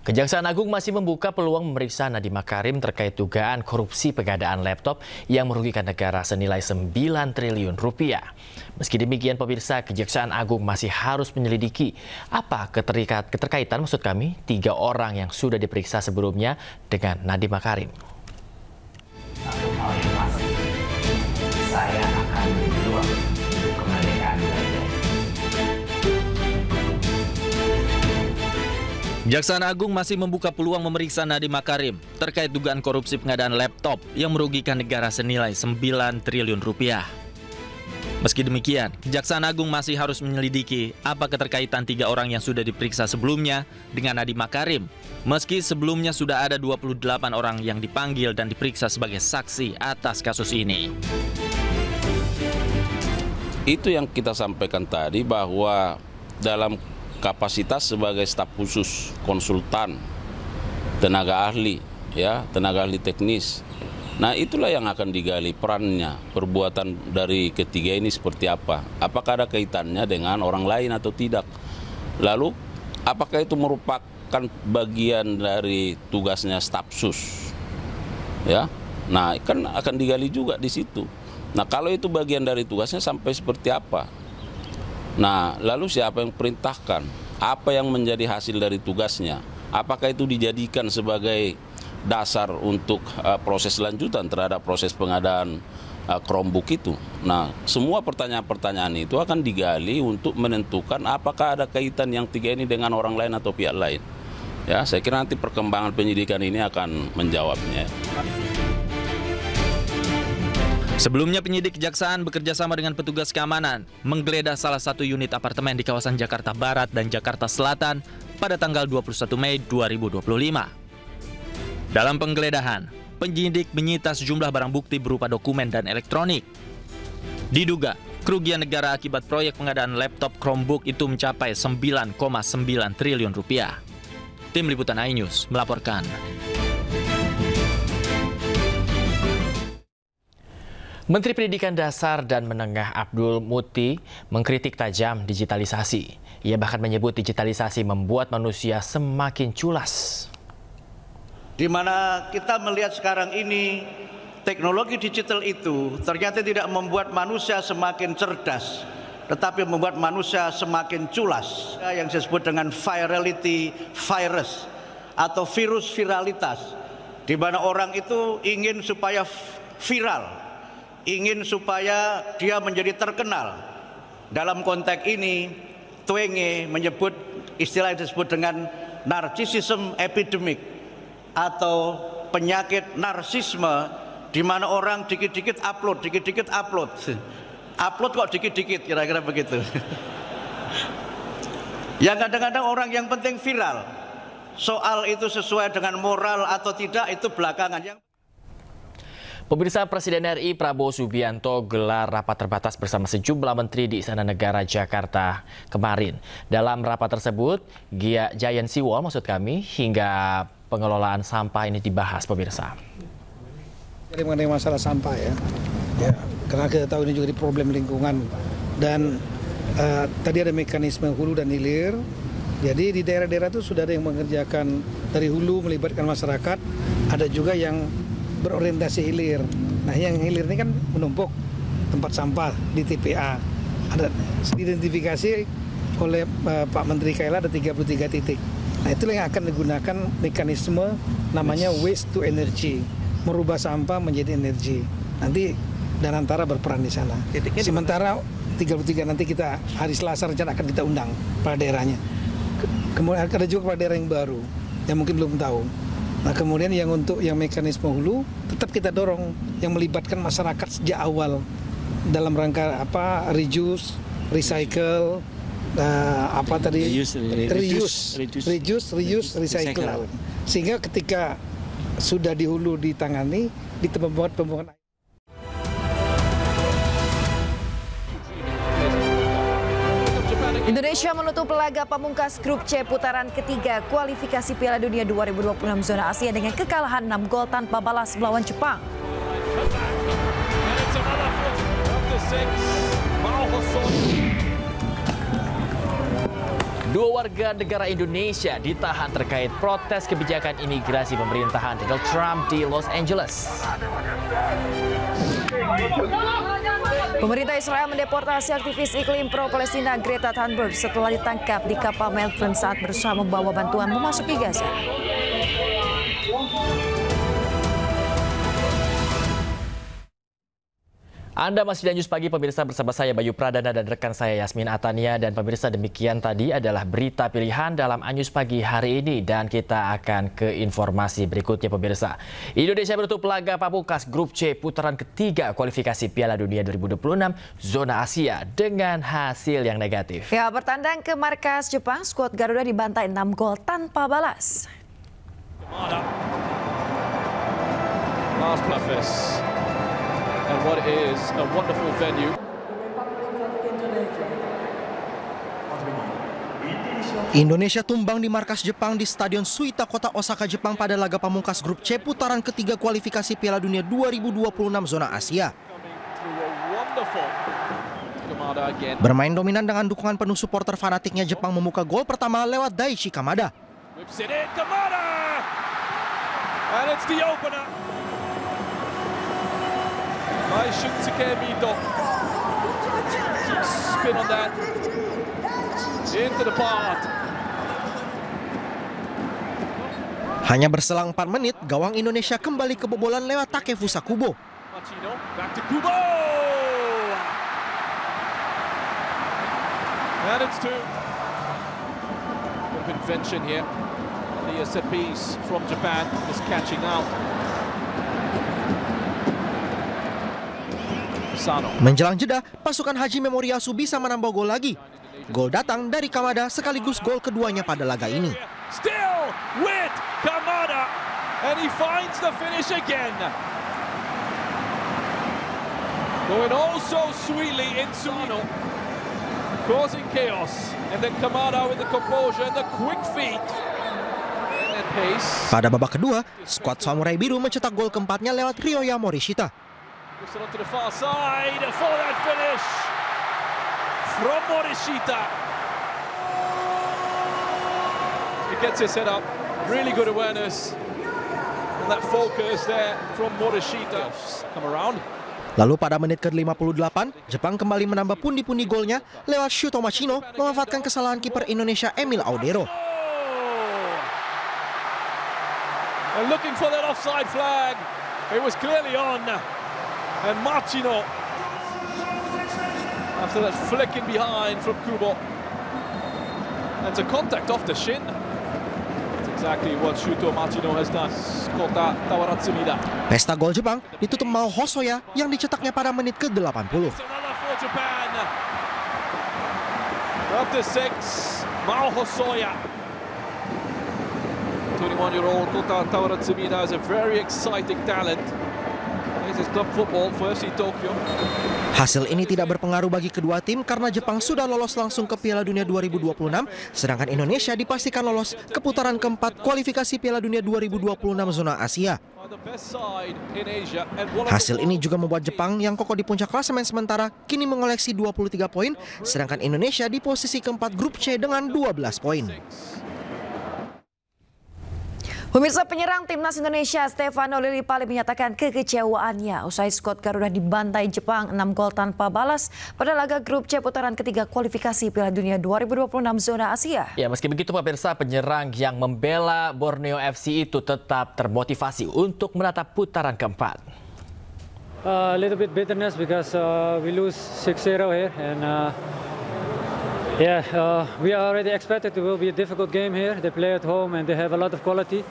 Kejaksaan Agung masih membuka peluang memeriksa Nadiem Makarim terkait dugaan korupsi pengadaan laptop yang merugikan negara senilai 9 triliun rupiah. Meski demikian, pemirsa, Kejaksaan Agung masih harus menyelidiki apa keterkaitan 3 orang yang sudah diperiksa sebelumnya dengan Nadiem Makarim. Saya akan berjuang untuk kemerdekaan belajar. Kejaksaan Agung masih membuka peluang memeriksa Nadiem Makarim terkait dugaan korupsi pengadaan laptop yang merugikan negara senilai 9 triliun rupiah. Meski demikian, Kejaksaan Agung masih harus menyelidiki apa keterkaitan 3 orang yang sudah diperiksa sebelumnya dengan Nadiem Makarim. Meski sebelumnya sudah ada 28 orang yang dipanggil dan diperiksa sebagai saksi atas kasus ini. Itu yang kita sampaikan tadi, bahwa dalam kapasitas sebagai staf khusus, konsultan, tenaga ahli, tenaga ahli teknis. Nah, itulah yang akan digali perannya, perbuatan dari ketiga ini seperti apa. Apakah ada kaitannya dengan orang lain atau tidak? Lalu, apakah itu merupakan bagian dari tugasnya staf sus? Nah, kan akan digali juga di situ. Nah, kalau itu bagian dari tugasnya sampai seperti apa? Nah, lalu siapa yang perintahkan? Apa yang menjadi hasil dari tugasnya? Apakah itu dijadikan sebagai dasar untuk proses lanjutan terhadap proses pengadaan Chromebook itu. Nah, semua pertanyaan-pertanyaan itu akan digali untuk menentukan apakah ada kaitan yang tiga ini dengan orang lain atau pihak lain. Ya, saya kira nanti perkembangan penyidikan ini akan menjawabnya. Sebelumnya penyidik kejaksaan bekerja sama dengan petugas keamanan menggeledah salah satu unit apartemen di kawasan Jakarta Barat dan Jakarta Selatan pada tanggal 21 Mei 2025. Dalam penggeledahan, penyidik menyita sejumlah barang bukti berupa dokumen dan elektronik. Diduga, kerugian negara akibat proyek pengadaan laptop Chromebook itu mencapai 9,9 triliun rupiah. Tim Liputan iNews melaporkan. Menteri Pendidikan Dasar dan Menengah Abdul Muti mengkritik tajam digitalisasi. Ia bahkan menyebut digitalisasi membuat manusia semakin culas. Di mana kita melihat sekarang ini teknologi digital itu ternyata tidak membuat manusia semakin cerdas, tetapi membuat manusia semakin culas. Yang disebut dengan virality virus atau virus viralitas, di mana orang itu ingin supaya viral, ingin supaya dia menjadi terkenal. Dalam konteks ini, Twenge menyebut istilah yang disebut dengan narcissism epidemic atau penyakit narsisme, di mana orang dikit-dikit upload, dikit-dikit upload. Upload kok dikit-dikit, kira-kira begitu. Yang kadang-kadang orang yang penting viral. Soal itu sesuai dengan moral atau tidak itu belakangan. Pemirsa, Presiden RI Prabowo Subianto gelar rapat terbatas bersama sejumlah menteri di Istana Negara Jakarta kemarin. Dalam rapat tersebut, Giant Seawall maksud kami, hingga pengelolaan sampah ini dibahas, pemirsa. Jadi mengenai masalah sampah ya, karena kita tahu ini juga di problem lingkungan dan tadi ada mekanisme hulu dan hilir. Jadi di daerah-daerah itu sudah ada yang mengerjakan dari hulu melibatkan masyarakat, ada juga yang berorientasi hilir. Nah, yang hilir ini kan menumpuk tempat sampah di TPA. Ada identifikasi oleh Pak Menteri KLA ada 33 titik. Nah, itulah yang akan digunakan mekanisme namanya waste to energy, merubah sampah menjadi energi. Nanti Danantara berperan di sana. Sementara 33 nanti kita hari Selasa rencana akan kita undang pada daerahnya. Kemudian ada juga pada daerah yang baru yang mungkin belum tahu. Nah, kemudian yang untuk yang mekanisme hulu tetap kita dorong yang melibatkan masyarakat sejak awal dalam rangka apa reduce, recycle, reuse, recycle. Sehingga ketika sudah di hulu ditangani di tempat pembuangan air. Indonesia menutup laga pamungkas grup C putaran ketiga kualifikasi Piala Dunia 2026 zona Asia dengan kekalahan 6 gol tanpa balas melawan Jepang. Dua warga negara Indonesia ditahan terkait protes kebijakan imigrasi pemerintahan Donald Trump di Los Angeles. Pemerintah Israel mendeportasi aktivis iklim pro-Palestina Greta Thunberg setelah ditangkap di kapal Melbourne saat berusaha membawa bantuan memasuki Gaza. Anda masih di News Pagi, pemirsa, bersama saya Bayu Pradana dan rekan saya Yasmin Atania. Dan pemirsa, demikian tadi adalah berita pilihan dalam News Pagi hari ini. Dan kita akan ke informasi berikutnya, pemirsa. Indonesia menutup laga pamungkas grup C putaran ketiga kualifikasi Piala Dunia 2026 zona Asia dengan hasil yang negatif. Ya, bertandang ke markas Jepang, skuad Garuda dibantai 6 gol tanpa balas. Last Memphis. And what is a wonderful venue. Indonesia tumbang di markas Jepang di Stadion Suita Kota Osaka, Jepang pada laga pamungkas grup C putaran ketiga kualifikasi Piala Dunia 2026 zona Asia. Bermain dominan dengan dukungan penuh supporter fanatiknya, Jepang membuka gol pertama lewat Daichi Kamada. And it's the opener. By Shunsuke Mito. Spin on that. Into the part. Hanya berselang 4 menit, gawang Indonesia kembali kebobolan lewat Takefusa Kubo. Machino, back to Kubo! And it's two. Convention here. The set piece from Japan is catching out. Sano. Menjelang jeda, pasukan Haji Memoriasu bisa menambah gol lagi. Gol datang dari Kamada sekaligus gol keduanya pada laga ini. Still with Kamada, and he finds the finish again. Going also sweetly in Sano, causing chaos, and then Kamada with the composure and the quick feet and pace. Pada babak kedua, skuad Samurai Biru mencetak gol keempatnya lewat Ryoya Morishita. To the far side for that finish from Morishita. He gets his head up, really good awareness, and that focus there from Morishita. Come around. Lalu pada menit ke-58, Jepang kembali menambah pundi-pundi golnya lewat Shuto Machino memanfaatkan kesalahan kiper Indonesia Emil Audero. And looking for that offside flag, it was clearly on. And Machino, after that flicking behind from Kubo, that's a contact off the shin. That's exactly what Shuto Machino has done. Kota Tawaratsumida. Pesta gol Jepang ditutup Mao Hosoya yang dicetaknya pada menit ke-80. Japan. Up to 6, Mao Hosoya. 21-year-old Kota Tawaratsumida is a very exciting talent. This is club football for FC Tokyo. Hasil ini tidak berpengaruh bagi kedua tim karena Jepang sudah lolos langsung ke Piala Dunia 2026, sedangkan Indonesia dipastikan lolos ke putaran keempat kualifikasi Piala Dunia 2026 zona Asia. Hasil ini juga membuat Jepang yang kokoh di puncak klasemen sementara kini mengoleksi 23 poin, sedangkan Indonesia di posisi keempat grup C dengan 12 poin. Pemirsa, penyerang timnas Indonesia Stefano Lillipali menyatakan kekecewaannya usai skuad Garuda dibantai Jepang 6 gol tanpa balas pada laga grup C putaran ketiga kualifikasi Piala Dunia 2026 zona Asia. Ya, meski begitu pemirsa, penyerang yang membela Borneo FC itu tetap termotivasi untuk menatap putaran keempat. A little bit bitterness because we lose 6-0 here and we already expected it will be a difficult game here. They play at home and they have a lot of quality.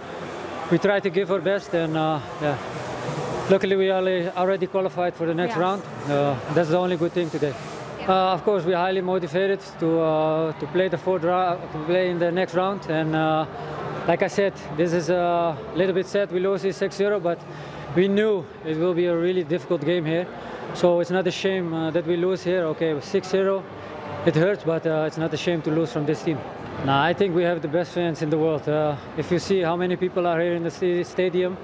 We try to give our best and luckily we already qualified for the next round. That's the only good thing today. Of course, we're highly motivated to play the play in the next round. And like I said, this is a little bit sad. We lost 6-0, but we knew it will be a really difficult game here. So it's not a shame that we lose here. Okay, 6-0. It hurts, but it's not a shame to lose from this team. Nah, I think we have the best fans in the world. If you see how many people are here in the stadium,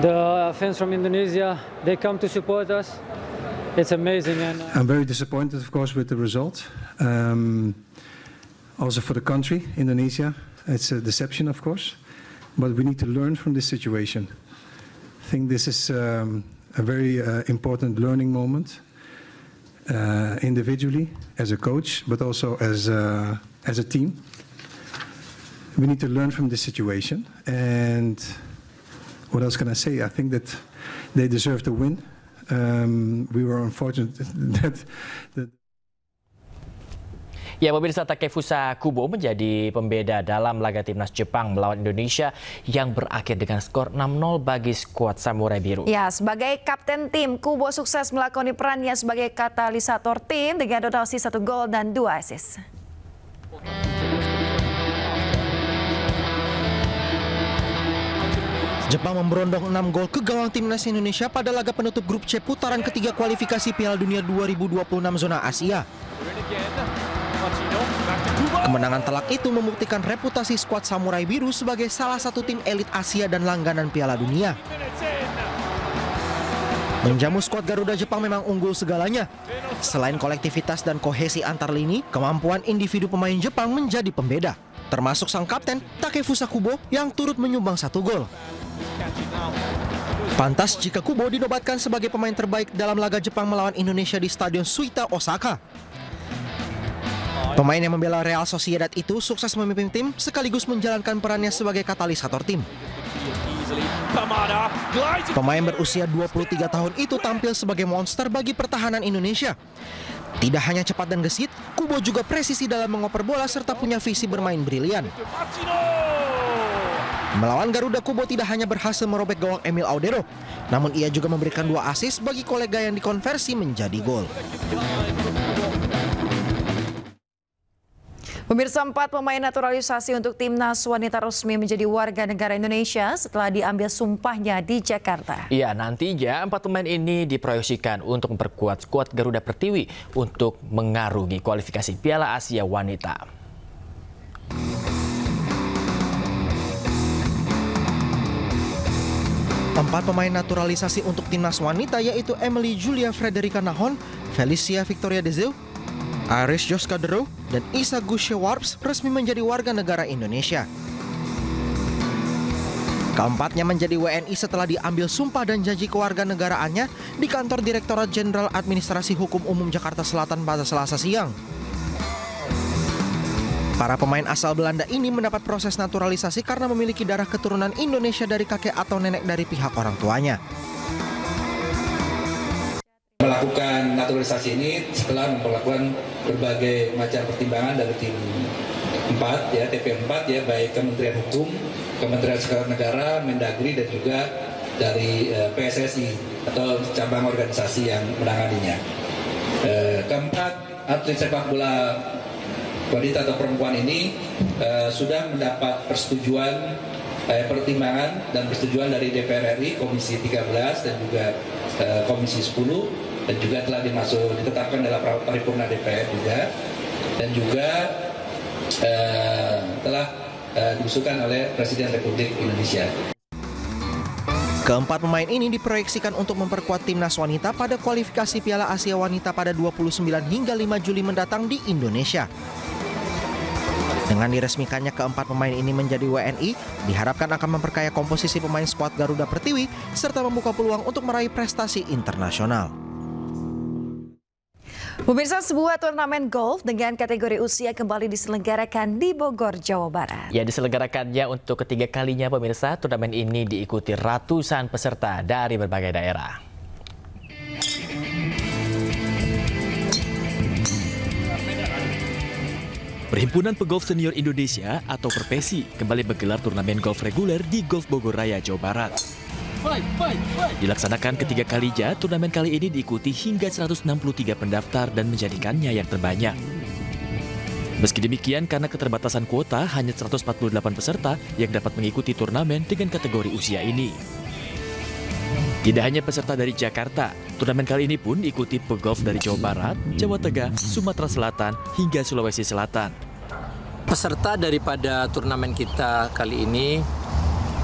the fans from Indonesia, they come to support us. It's amazing. And I'm very disappointed, of course, with the result. Also for the country, Indonesia, it's a deception, of course. But we need to learn from this situation. I think this is a very important learning moment. Individually, as a coach, but also as a team. We need to learn from this situation. And what else can I say? I think that they deserve to win. We were unfortunate that Ya, pemirsa, Takefusa Kubo menjadi pembeda dalam laga timnas Jepang melawan Indonesia yang berakhir dengan skor 6-0 bagi skuad Samurai Biru. Ya, sebagai kapten tim, Kubo sukses melakoni perannya sebagai katalisator tim dengan donasi 1 gol dan 2 assist. Jepang memberondong 6 gol ke gawang timnas Indonesia pada laga penutup grup C putaran ketiga kualifikasi Piala Dunia 2026 zona Asia. Kemenangan telak itu membuktikan reputasi skuad Samurai Biru sebagai salah satu tim elit Asia dan langganan Piala Dunia. Menjamu skuad Garuda Jepang memang unggul segalanya. Selain kolektivitas dan kohesi antar lini, kemampuan individu pemain Jepang menjadi pembeda. Termasuk sang kapten Takefusa Kubo yang turut menyumbang 1 gol. Pantas jika Kubo dinobatkan sebagai pemain terbaik dalam laga Jepang melawan Indonesia di Stadion Suita, Osaka. Pemain yang membela Real Sociedad itu sukses memimpin tim sekaligus menjalankan perannya sebagai katalisator tim. Pemain berusia 23 tahun itu tampil sebagai monster bagi pertahanan Indonesia. Tidak hanya cepat dan gesit, Kubo juga presisi dalam mengoper bola serta punya visi bermain brilian. Melawan Garuda, Kubo tidak hanya berhasil merobek gawang Emil Audero, namun ia juga memberikan 2 assist bagi kolega yang dikonversi menjadi gol. Pemirsa, 4 pemain naturalisasi untuk timnas wanita resmi menjadi warga negara Indonesia setelah diambil sumpahnya di Jakarta. Iya, nantinya 4 pemain ini diproyeksikan untuk memperkuat skuad Garuda Pertiwi untuk mengarungi kualifikasi Piala Asia Wanita. 4 pemain naturalisasi untuk timnas wanita yaitu Emily Julia Frederica Nahon, Felicia Victoria Dezeu, Iris Joska Dero, dan Isa Gushe Warps resmi menjadi warga negara Indonesia. Keempatnya menjadi WNI setelah diambil sumpah dan janji kewarganegaraannya di kantor Direktorat Jenderal Administrasi Hukum Umum Jakarta Selatan pada Selasa siang. Para pemain asal Belanda ini mendapat proses naturalisasi karena memiliki darah keturunan Indonesia dari kakek atau nenek dari pihak orang tuanya. Melakukan naturalisasi ini setelah memperlakukan berbagai macam pertimbangan dari tim 4 ya, TP4 ya, baik Kementerian Hukum, Kementerian Sekretariat Negara, Mendagri dan juga dari PSSI atau cabang organisasi yang menanganinya. Keempat, atlet sepak bola wanita atau perempuan ini sudah mendapat persetujuan, pertimbangan dan persetujuan dari DPR RI, Komisi 13 dan juga Komisi 10, dan juga telah ditetapkan dalam paripurna DPR juga, dan juga telah diusulkan oleh Presiden Republik Indonesia. Keempat pemain ini diproyeksikan untuk memperkuat timnas wanita pada kualifikasi Piala Asia Wanita pada 29 hingga 5 Juli mendatang di Indonesia. Dengan diresmikannya keempat pemain ini menjadi WNI, diharapkan akan memperkaya komposisi pemain skuad Garuda Pertiwi serta membuka peluang untuk meraih prestasi internasional. Pemirsa, sebuah turnamen golf dengan kategori usia kembali diselenggarakan di Bogor, Jawa Barat. Ya, diselenggarakannya untuk ketiga kalinya, pemirsa. Turnamen ini diikuti ratusan peserta dari berbagai daerah. Perhimpunan Pegolf Senior Indonesia atau Perpesi kembali menggelar turnamen golf reguler di Golf Bogor Raya, Jawa Barat. Dilaksanakan ketiga kalinya, turnamen kali ini diikuti hingga 163 pendaftar dan menjadikannya yang terbanyak. Meski demikian, karena keterbatasan kuota, hanya 148 peserta yang dapat mengikuti turnamen dengan kategori usia ini. Tidak hanya peserta dari Jakarta, turnamen kali ini pun diikuti pegolf dari Jawa Barat, Jawa Tengah, Sumatera Selatan, hingga Sulawesi Selatan. Peserta daripada turnamen kita kali ini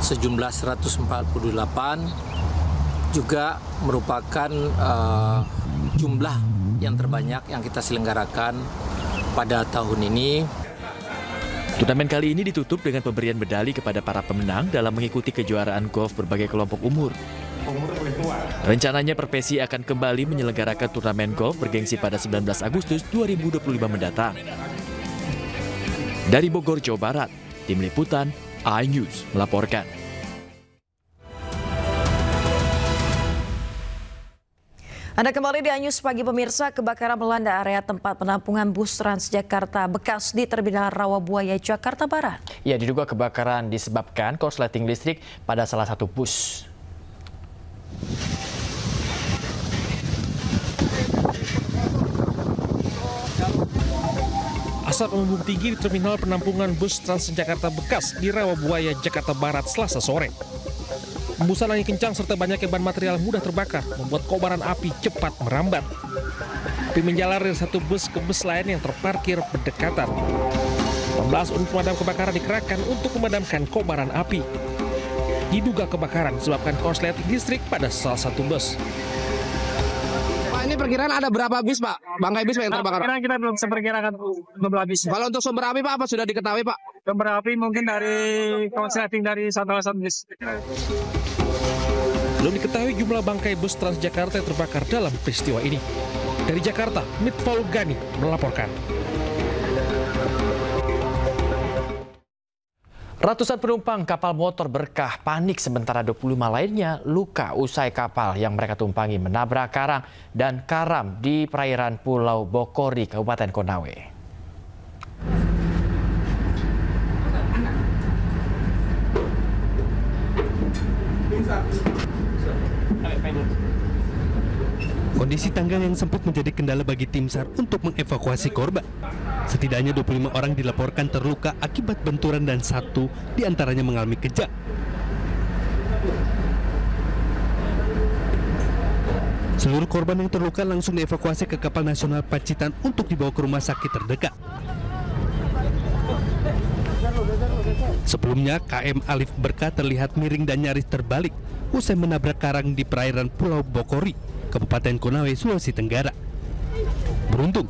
sejumlah 148 juga merupakan jumlah yang terbanyak yang kita selenggarakan pada tahun ini. Turnamen kali ini ditutup dengan pemberian medali kepada para pemenang dalam mengikuti kejuaraan golf berbagai kelompok umur. Rencananya Perpesi akan kembali menyelenggarakan turnamen golf bergengsi pada 19 Agustus 2025 mendatang. Dari Bogor, Jawa Barat, Tim Liputan iNews melaporkan. Anda kembali di iNews Pagi, pemirsa. Kebakaran melanda area tempat penampungan bus Transjakarta bekas di Terminal Rawabuaya, Jakarta Barat. Ya, diduga kebakaran disebabkan korsleting listrik pada salah satu bus. Asap membumbung tinggi di terminal penampungan bus Transjakarta bekas di Rawabuaya, Jakarta Barat, Selasa sore. Hembusan angin kencang serta banyaknya ban material mudah terbakar membuat kobaran api cepat merambat. Api menjalar dari satu bus ke bus lain yang terparkir berdekatan. 18 unit pemadam kebakaran dikerahkan untuk memadamkan kobaran api. Diduga kebakaran disebabkan korsleting listrik pada salah satu bus. Pak, ini perkiraan ada berapa bis, Pak? Bangkai bis yang terbakar? Kita belum bisa perkirakan berapa bis. Kalau untuk sumber api, Pak, apa sudah diketahui, Pak? Sumber api mungkin dari korsleting dari satu bis. Belum diketahui jumlah bangkai bus Transjakarta yang terbakar dalam peristiwa ini. Dari Jakarta, Mitful Gani melaporkan. Ratusan penumpang kapal motor berkah panik sementara 25 lainnya luka usai kapal yang mereka tumpangi menabrak karang dan karam di perairan Pulau Bokori, Kabupaten Konawe. Kondisi tangga yang sempit menjadi kendala bagi tim SAR untuk mengevakuasi korban. Setidaknya 25 orang dilaporkan terluka akibat benturan dan 1 diantaranya mengalami kejang. Seluruh korban yang terluka langsung dievakuasi ke kapal nasional Pacitan untuk dibawa ke rumah sakit terdekat. Sebelumnya, KM Alif Berkah terlihat miring dan nyaris terbalik usai menabrak karang di perairan Pulau Bokori, Kabupaten Konawe, Sulawesi Tenggara. Beruntung,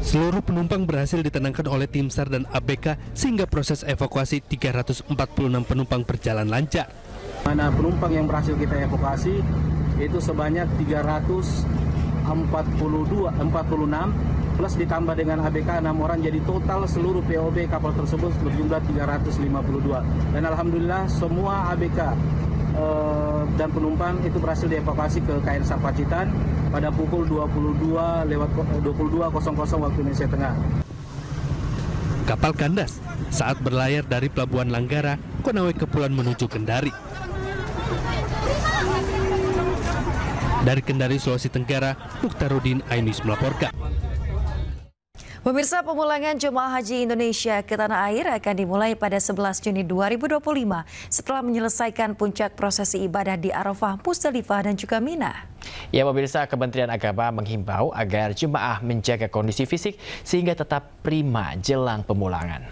seluruh penumpang berhasil ditenangkan oleh tim SAR dan ABK sehingga proses evakuasi 346 penumpang berjalan lancar. Mana penumpang yang berhasil kita evakuasi itu sebanyak 346 plus ditambah dengan ABK 6 orang, jadi total seluruh POB kapal tersebut berjumlah 352. Dan alhamdulillah semua ABK dan penumpang itu berhasil dievakuasi ke KN SAR Pacitan pada pukul 22.00 waktu Indonesia Tengah. Kapal kandas saat berlayar dari Pelabuhan Langgara, Konawe Kepulauan menuju Kendari. Dari Kendari, Sulawesi Tenggara, Mukhtarudin Ainus melaporkan. Pemirsa, pemulangan jemaah haji Indonesia ke tanah air akan dimulai pada 11 Juni 2025 setelah menyelesaikan puncak prosesi ibadah di Arafah, Musdalifah dan juga Mina. Ya pemirsa, Kementerian Agama menghimbau agar jemaah menjaga kondisi fisik sehingga tetap prima jelang pemulangan.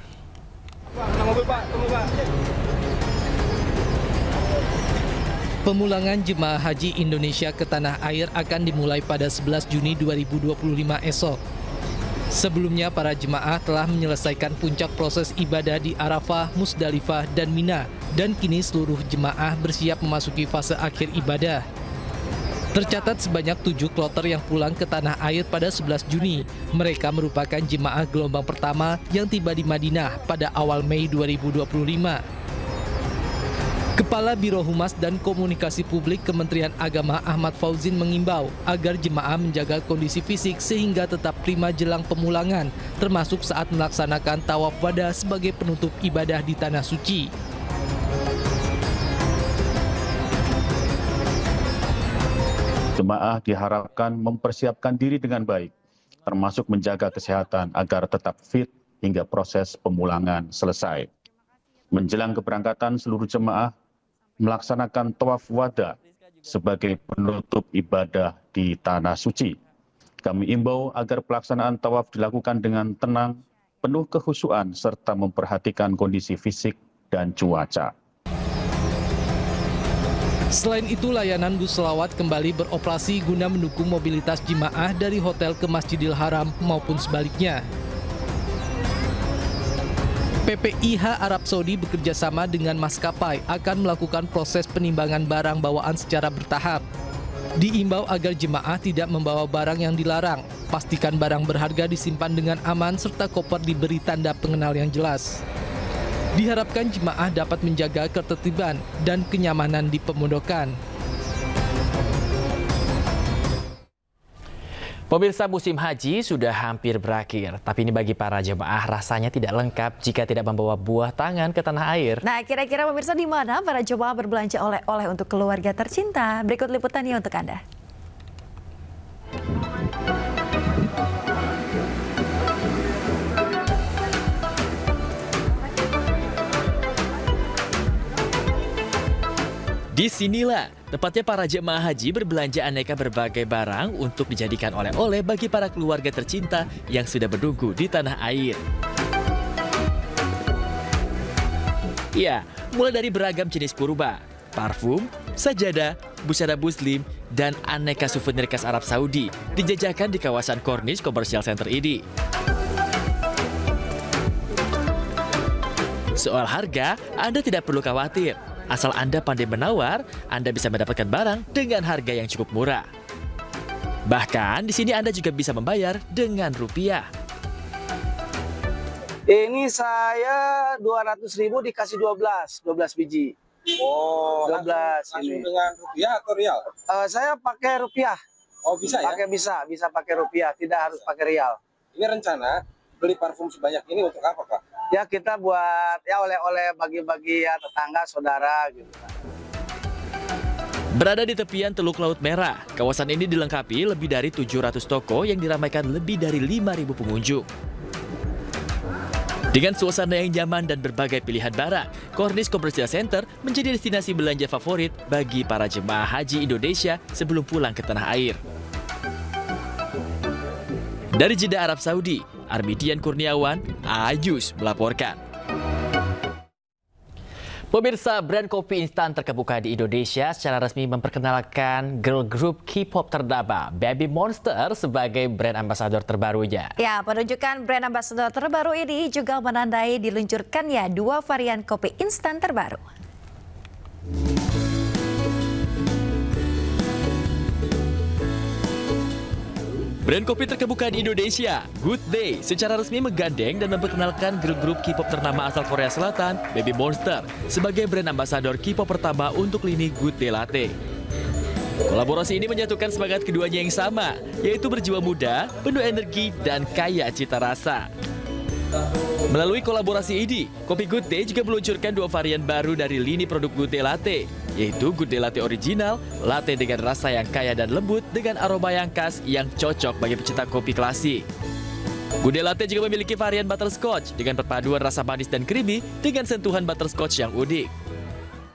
Pemulangan jemaah haji Indonesia ke tanah air akan dimulai pada 11 Juni 2025 esok. Sebelumnya, para jemaah telah menyelesaikan puncak proses ibadah di Arafah, Musdalifah, dan Mina, dan kini seluruh jemaah bersiap memasuki fase akhir ibadah. Tercatat sebanyak 7 kloter yang pulang ke tanah air pada 11 Juni. Mereka merupakan jemaah gelombang pertama yang tiba di Madinah pada awal Mei 2025. Kepala Biro Humas dan Komunikasi Publik Kementerian Agama Ahmad Fauzin mengimbau agar jemaah menjaga kondisi fisik sehingga tetap prima jelang pemulangan, termasuk saat melaksanakan tawaf wada sebagai penutup ibadah di Tanah Suci. Jemaah diharapkan mempersiapkan diri dengan baik, termasuk menjaga kesehatan agar tetap fit hingga proses pemulangan selesai. Menjelang keberangkatan, seluruh jemaah melaksanakan tawaf wada sebagai penutup ibadah di Tanah Suci. Kami imbau agar pelaksanaan tawaf dilakukan dengan tenang, penuh kekhusyuan, serta memperhatikan kondisi fisik dan cuaca. Selain itu, layanan bus selawat kembali beroperasi guna mendukung mobilitas jemaah dari hotel ke Masjidil Haram maupun sebaliknya. PPIH Arab Saudi bekerjasama dengan maskapai akan melakukan proses penimbangan barang bawaan secara bertahap. Diimbau agar jemaah tidak membawa barang yang dilarang. Pastikan barang berharga disimpan dengan aman serta koper diberi tanda pengenal yang jelas. Diharapkan jemaah dapat menjaga ketertiban dan kenyamanan di pemondokan. Pemirsa, musim haji sudah hampir berakhir, tapi ini bagi para jemaah rasanya tidak lengkap jika tidak membawa buah tangan ke tanah air. Nah, kira-kira pemirsa di mana para jemaah berbelanja oleh-oleh untuk keluarga tercinta? Berikut liputannya untuk Anda. Disinilah tepatnya para jemaah haji berbelanja aneka berbagai barang untuk dijadikan oleh-oleh bagi para keluarga tercinta yang sudah menunggu di tanah air. Ya, mulai dari beragam jenis kurba, parfum, sajadah, busana muslim, dan aneka souvenir khas Arab Saudi dijajakan di kawasan Corniche Commercial Center ini. Soal harga, Anda tidak perlu khawatir. Asal Anda pandai menawar, Anda bisa mendapatkan barang dengan harga yang cukup murah. Bahkan di sini Anda juga bisa membayar dengan rupiah. Ini saya 200.000 dikasih 12 biji. Oh, 12 langsung ini. dengan rupiah atau rial? Saya pakai rupiah. Oh, bisa ya? Bisa pakai rupiah, tidak harus pakai rial. Ini rencana beli parfum sebanyak ini untuk apa, Pak? Ya kita buat ya oleh-oleh bagi-bagi ya tetangga, saudara gitu. Berada di tepian Teluk Laut Merah, kawasan ini dilengkapi lebih dari 700 toko yang diramaikan lebih dari 5.000 pengunjung. Dengan suasana yang nyaman dan berbagai pilihan barang, Corniche Commercial Center menjadi destinasi belanja favorit bagi para jemaah haji Indonesia sebelum pulang ke tanah air. Dari Jeddah, Arab Saudi, Armidian Kurniawan, Ayus melaporkan. Pemirsa, brand kopi instan terkemuka di Indonesia secara resmi memperkenalkan girl group K-pop ternama Baby Monster sebagai brand ambassador terbarunya. Ya, penunjukan brand ambassador terbaru ini juga menandai diluncurkannya 2 varian kopi instan terbaru. Brand kopi terkemuka di Indonesia, Good Day, secara resmi menggandeng dan memperkenalkan girl group K-pop ternama asal Korea Selatan, Baby Monster, sebagai brand ambassador K-pop pertama untuk lini Good Day Latte. Kolaborasi ini menyatukan semangat keduanya yang sama, yaitu berjiwa muda, penuh energi, dan kaya cita rasa. Melalui kolaborasi ini, kopi Good Day juga meluncurkan 2 varian baru dari lini produk Good Day Latte, yaitu Good Day Latte Original, latte dengan rasa yang kaya dan lembut dengan aroma yang khas yang cocok bagi pecinta kopi klasik. Good Day Latte juga memiliki varian butterscotch dengan perpaduan rasa manis dan creamy dengan sentuhan butterscotch yang unik.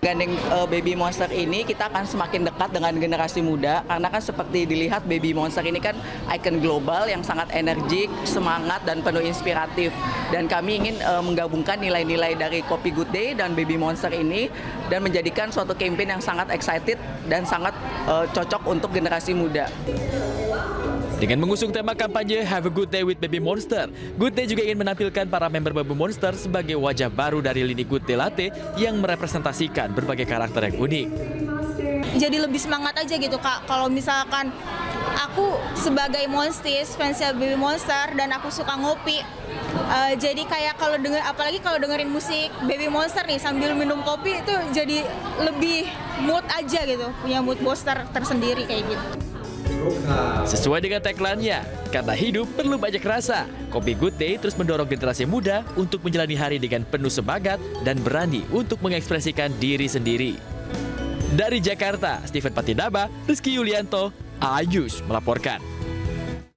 Gandeng Baby Monster ini kita akan semakin dekat dengan generasi muda karena kan seperti dilihat Baby Monster ini kan ikon global yang sangat energik, semangat dan penuh inspiratif. Dan kami ingin menggabungkan nilai-nilai dari kopi Good Day dan Baby Monster ini dan menjadikan suatu campaign yang sangat excited dan sangat cocok untuk generasi muda. Dengan mengusung tema kampanye Have a Good Day with Baby Monster, Good Day juga ingin menampilkan para member Baby Monster sebagai wajah baru dari lini Good Day Latte yang merepresentasikan berbagai karakter yang unik. Jadi lebih semangat aja gitu Kak, kalau misalkan aku sebagai Monstis, fansnya Baby Monster dan aku suka ngopi, jadi kayak kalau denger, apalagi kalau dengerin musik Baby Monster nih sambil minum kopi itu jadi lebih mood aja gitu, punya mood booster tersendiri kayak gitu. Sesuai dengan tagline-nya, karena hidup perlu banyak rasa, kopi Good Day terus mendorong generasi muda untuk menjalani hari dengan penuh semangat dan berani untuk mengekspresikan diri sendiri. Dari Jakarta, Steven Patidaba, Rizky Yulianto, Ayus melaporkan.